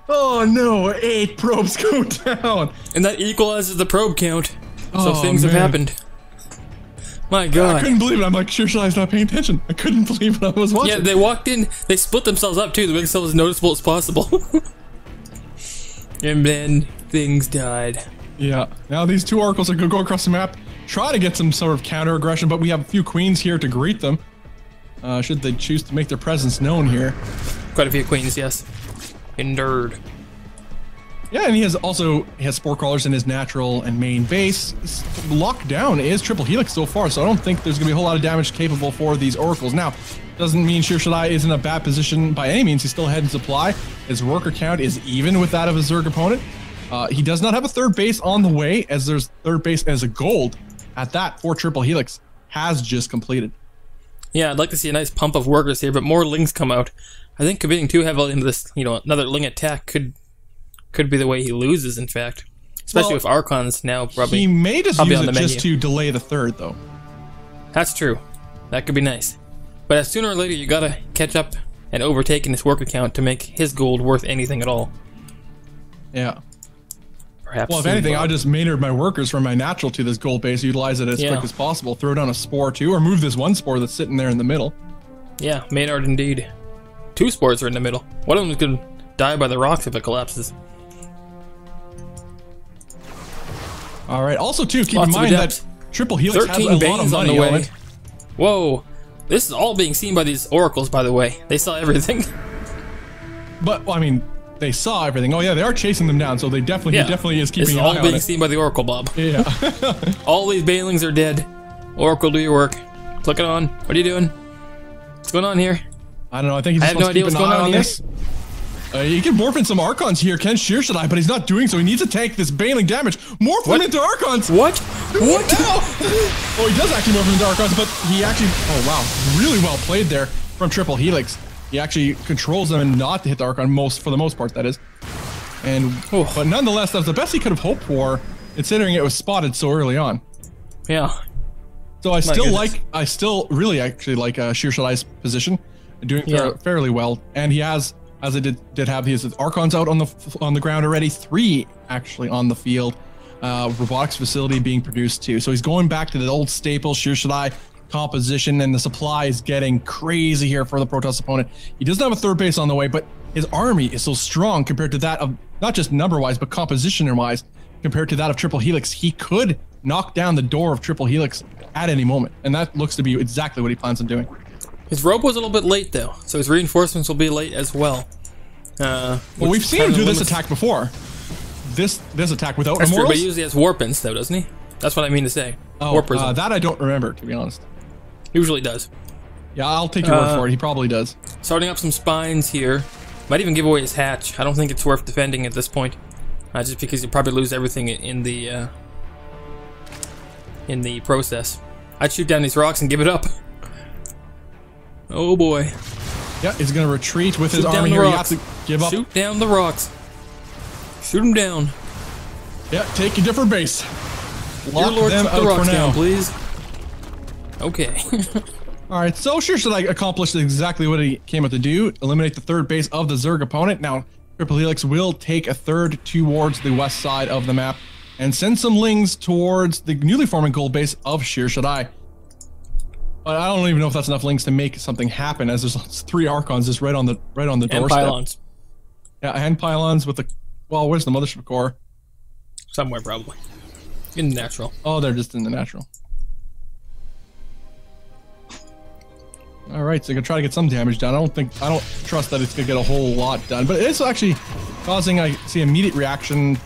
Oh no, 8 probes go down. And that equalizes the probe count. So things have happened. My God. I couldn't believe it. I'm like, Shyrshadi's not paying attention. I couldn't believe what I was watching. Yeah, they walked in, they split themselves up too to make themselves as noticeable as possible. And then things died. Yeah, now these 2 Oracles are going to go across the map, try to get some sort of counter aggression, but we have a few Queens here to greet them. Should they choose to make their presence known here. Quite a few Queens, yes. Endured. Yeah, and he has spore crawlers in his natural and main base. Locked down is Triple Helix so far, so I don't think there's going to be a whole lot of damage capable for these oracles. Now, doesn't mean Shyrshadi is in a bad position by any means. He's still ahead in supply. His worker count is even with that of his Zerg opponent. He does not have a third base on the way, as there's third base as a gold at that for Triple Helix has just completed. Yeah, I'd like to see a nice pump of workers here, but more Lings come out. I think committing too heavily into this, another Ling attack could be the way he loses, in fact. Especially with Archons now probably. He may just use it just to delay the third, though. That's true. That could be nice. But sooner or later, you gotta catch up and overtake in this worker count to make his gold worth anything at all. Yeah. Perhaps. Well, if anything, I'll just Maynard my workers from my natural to this gold base, utilize it as quick as possible, throw down a spore too, or move this one spore that's sitting there in the middle. Yeah, Maynard indeed. 2 spores are in the middle. One of them could die by the rocks if it collapses. All right. Also, too, keep in mind that Triple Helix has a lot of money on it. Whoa. This is all being seen by these oracles, by the way. They saw everything. But, well, I mean, they saw everything. Oh, yeah, they are chasing them down, so they definitely, he definitely is keeping an eye on it. This is all being seen by the oracle, Bob. Yeah. All these banelings are dead. Oracle, do your work. Click it on. What are you doing? What's going on here? I don't know. I think he just wants to keep an eye on this. He can morph in some Archons here, Ken Shyrshadi, but he's not doing so. He needs to tank this Baneling damage. Morph him into Archons! What? What? No! Oh, he does actually morph him into Archons, but he actually... Oh, wow. Really well played there from Triple Helix. He actually controls them and not to hit the Archon, for the most part, that is. But nonetheless, that was the best he could have hoped for, considering it was spotted so early on. Yeah. So I still really actually like Shyrshadi's position, doing fairly well, and he has... As I did have his Archons out on the ground already, 3 actually on the field. Robotics facility being produced too. So he's going back to the old staple Shyrshadi composition, and the supply is getting crazy here for the Protoss opponent. He doesn't have a third base on the way, but his army is so strong compared to that of not just number-wise, but composition-wise compared to that of Triple Helix. He could knock down the door of Triple Helix at any moment, and that looks to be exactly what he plans on doing. His rope was a little bit late, though, so his reinforcements will be late as well. Well, we've seen him do this attack before. This attack without Immortals? True, but he usually has Warpins, though, doesn't he? That's what I mean to say. Oh, that I don't remember, to be honest. Usually does. Yeah, I'll take your word for it. He probably does. Starting up some spines here. Might even give away his hatch. I don't think it's worth defending at this point. Just because you'll probably lose everything in the process. I'd shoot down these rocks and give it up. Oh boy. Yeah, he's going to retreat with his army here. You have to give up. Shoot down the rocks. Shoot them down. Yeah, take a different base. Lock Lord, them keep out the rocks for now. down, please. Okay. All right, so Shyrshadi accomplished exactly what he came out to do, eliminate the third base of the Zerg opponent. Now, Triple Helix will take a third towards the west side of the map and send some Lings towards the newly forming gold base of Shyrshadi. But I don't even know if that's enough Lings to make something happen, as there's 3 Archons just right on the doorstep. And pylons. Yeah, and pylons with the... Well, where's the mothership core? Somewhere, probably. In the natural. Oh, they're just in the natural. All right, so you're gonna try to get some damage done. I don't trust that it's gonna get a whole lot done, but it's actually causing, I see, immediate reaction.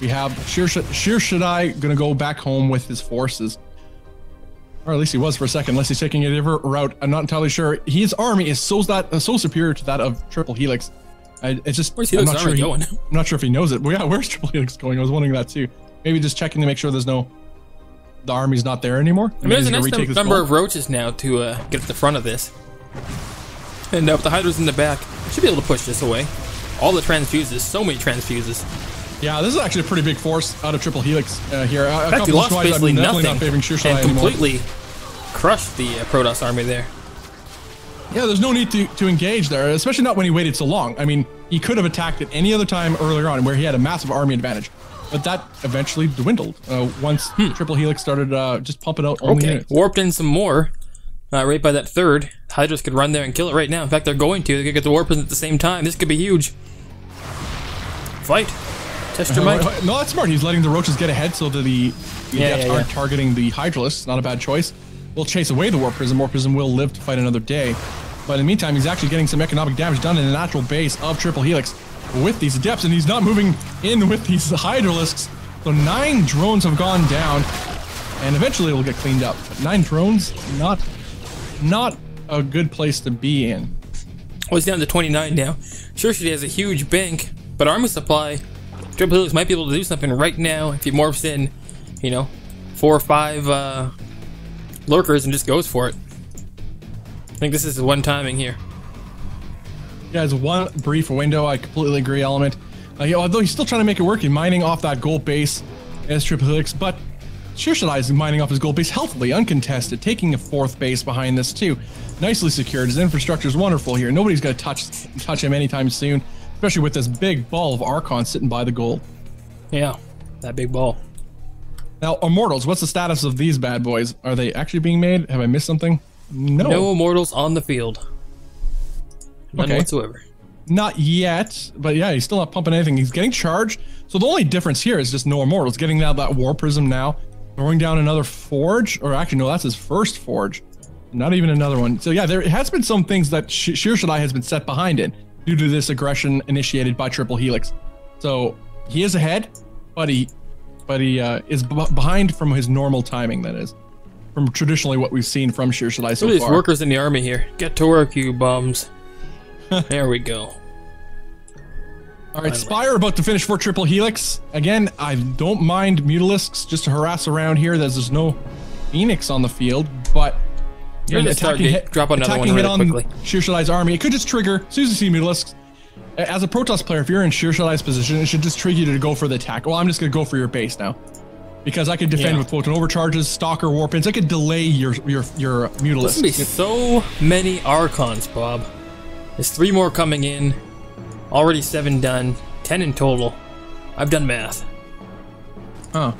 We have Shyrshadi gonna go back home with his forces. Or at least he was for a second, unless he's taking a different route. I'm not entirely sure. His army is so superior to that of Triple Helix. It's just, where's Helix army going? I'm not sure if he knows it. Well, yeah, where's Triple Helix going? I was wondering that too. Maybe just checking to make sure the army's not there anymore. I mean, there's a nice number of roaches now to get at the front of this. And with the Hydras in the back, should be able to push this away. All the transfuses, so many transfuses. Yeah, this is actually a pretty big force out of Triple Helix here. In fact, he lost basically nothing not favoring Shyrshadi and completely crushed the Protoss army there. Yeah, there's no need to engage there, especially not when he waited so long. I mean, he could have attacked at any other time earlier on where he had a massive army advantage. But that eventually dwindled once Triple Helix started just pumping out only units. Warped in some more right by that third. Hydras could run there and kill it right now. In fact, they're going to. They could get the warp in at the same time. This could be huge. Fight. Test your might. No, that's smart. He's letting the roaches get ahead so that the Adepts aren't targeting the Hydralisks. Not a bad choice. We'll chase away the Warp Prism. Warp Prism will live to fight another day. But in the meantime, he's actually getting some economic damage done in the natural base of Triple Helix. with these adepts, and he's not moving in with these hydralisks. So 9 drones have gone down, and eventually it will get cleaned up. But 9 drones, not a good place to be in. Well, he's down to 29 now. Shyrshadi has a huge bank, but armor supply, TripleHelix might be able to do something right now if he morphs in, you know, 4 or 5 lurkers and just goes for it. I think this is the one timing here. Yeah, it's one brief window. I completely agree, Element. Although he's still trying to make it work, he's mining off that gold base as TripleHelix, but Shyrshadi is mining off his gold base healthily, uncontested, taking a 4th base behind this too. Nicely secured. His infrastructure is wonderful here. Nobody's going to touch him anytime soon, especially with this big ball of Archon sitting by the gold. Yeah, that big ball. Now, Immortals, what's the status of these bad boys? Are they actually being made? Have I missed something? No. No Immortals on the field. None whatsoever. Not yet, but yeah, he's still not pumping anything. He's getting charged. So the only difference here is just no Immortals. Getting out that War Prism now. Throwing down another Forge. Or actually, no, that's his first Forge. Not even another one. So yeah, there has been some things that Shyrshadi has been set behind in due to this aggression initiated by TripleHelix. So he is ahead, but he is behind from his normal timing, that is. From traditionally what we've seen from Shyrshadi so far. Look at these workers in the army here. Get to work, you bums. There we go. All right, Spire about to finish for TripleHelix. Again, I don't mind Mutalisks just to harass around here. There's no Phoenix on the field, but you're an attacking hit, drop another one really quickly. Shyrshadi's army. It could just trigger, as soon as you see Mutalisks. As a Protoss player, if you're in Shyrshadi's position, it should just trigger you to go for the attack. Well, I'm just going to go for your base now. Because I could defend with Photon Overcharges, Stalker Warpins. I could delay your Mutalisks. There's going to be so many Archons, Bob. There's 3 more coming in. Already 7 done. 10 in total. I've done math. Huh.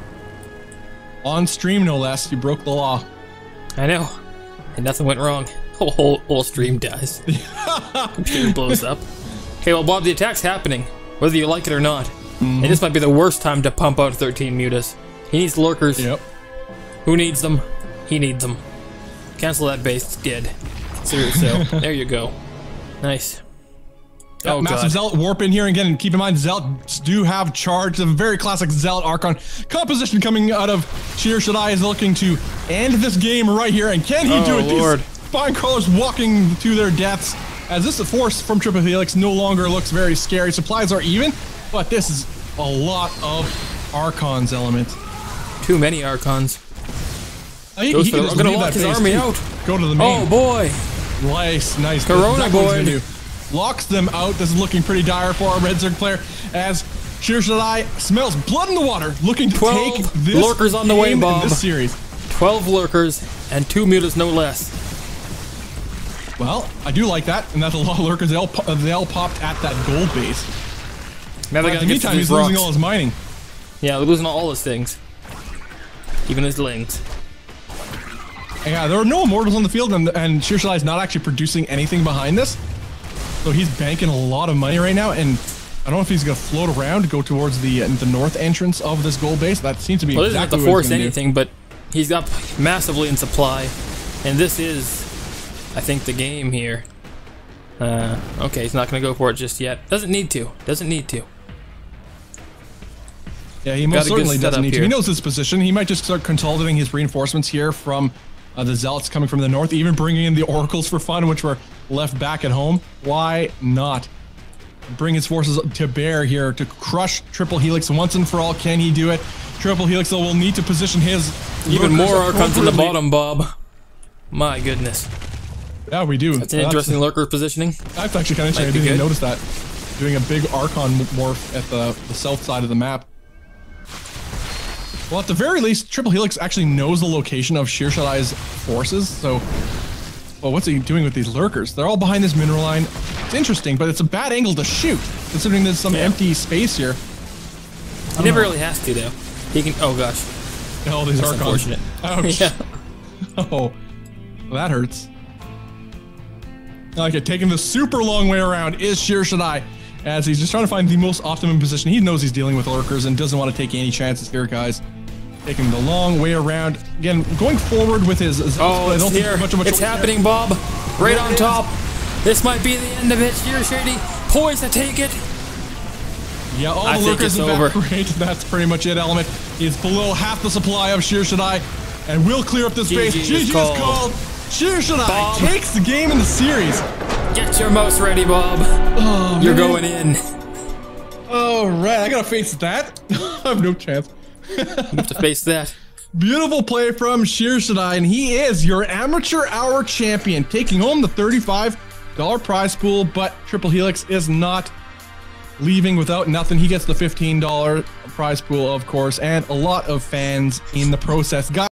On stream, no less. You broke the law. I know. And nothing went wrong. Whole stream dies. Computer blows up. Okay, well, Bob, the attack's happening. Whether you like it or not. And this might be the worst time to pump out 13 mutas. He needs lurkers. Yep. Who needs them? He needs them. Cancel that base. It's dead. Seriously. There you go. Nice. Oh, massive Zealot warp in here again, and keep in mind Zealots do have charge. A very classic Zealot Archon composition coming out of Shyrshadi is looking to end this game right here, and can he do it? Lord. These fine crawlers walking to their deaths as this force from TripleHelix no longer looks very scary. Supplies are even, but this is a lot of Archons, Element. Too many Archons. I'm gonna lock his army out. Go to the main. Oh boy. Nice. Corona boy. Locks them out. This is looking pretty dire for our Red Zerg player as Shyrshadi smells blood in the water, looking to take this lurkers on the way, Bob. In this series. 12 lurkers and 2 mutas, no less. Well, I do like that, and that's a lot of lurkers. They all popped at that gold base. Now they're gonna get he's losing all his mining. Yeah, they're losing all his things, even his lings. Yeah, there are no Immortals on the field, and Shyrshadi is not actually producing anything behind this. So he's banking a lot of money right now, and I don't know if he's going to float around to go towards the north entrance of this gold base. That seems to be exactly what he's going to do. Well, he doesn't have to force anything, but he's up massively in supply, and this is, I think, the game here. Okay, he's not going to go for it just yet. Doesn't need to. Yeah, he most certainly doesn't need to. He knows his position. He might just start consolidating his reinforcements here from the Zealots coming from the north, even bringing in the Oracles for fun, which were left back at home. Why not? Bring his forces to bear here to crush TripleHelix once and for all. Can he do it? TripleHelix, though, will need to position his... Even more Archons in the bottom, Bob. My goodness. Yeah, we do. That's an interesting lurker positioning. That's actually kind of interesting. I didn't even notice that. Doing a big Archon morph at the south side of the map. Well, at the very least, TripleHelix actually knows the location of Shyrshadi's forces, so... Well, what's he doing with these lurkers? They're all behind this mineral line. It's interesting, but it's a bad angle to shoot, considering there's some empty space here. He never really has to, though. He can... Oh, gosh. Oh, these Archons. Unfortunate. Ouch. Yeah. Oh, well, that hurts. I like it. Taking the super long way around is Shyrshadi, as he's just trying to find the most optimum position. He knows he's dealing with lurkers and doesn't want to take any chances here, guys. Taking the long way around. Again, going forward with his... Oh, it's here. It's happening, Bob. Right on top. This might be the end of it. Shyrshadi poised to take it. Yeah, all the lurkers evaporate. That's pretty much it. Element is below half the supply of Shyrshadi and will clear up this base. GG is called. Shyrshadi takes the game in the series. Get your mouse ready, Bob. Oh, you're going in. All right, I gotta face that. I have no chance. You have to face that. Beautiful play from Shyrshadi, and he is your amateur hour champion, taking home the $35 prize pool. But TripleHelix is not leaving without nothing. He gets the $15 prize pool, of course, and a lot of fans in the process. Guys,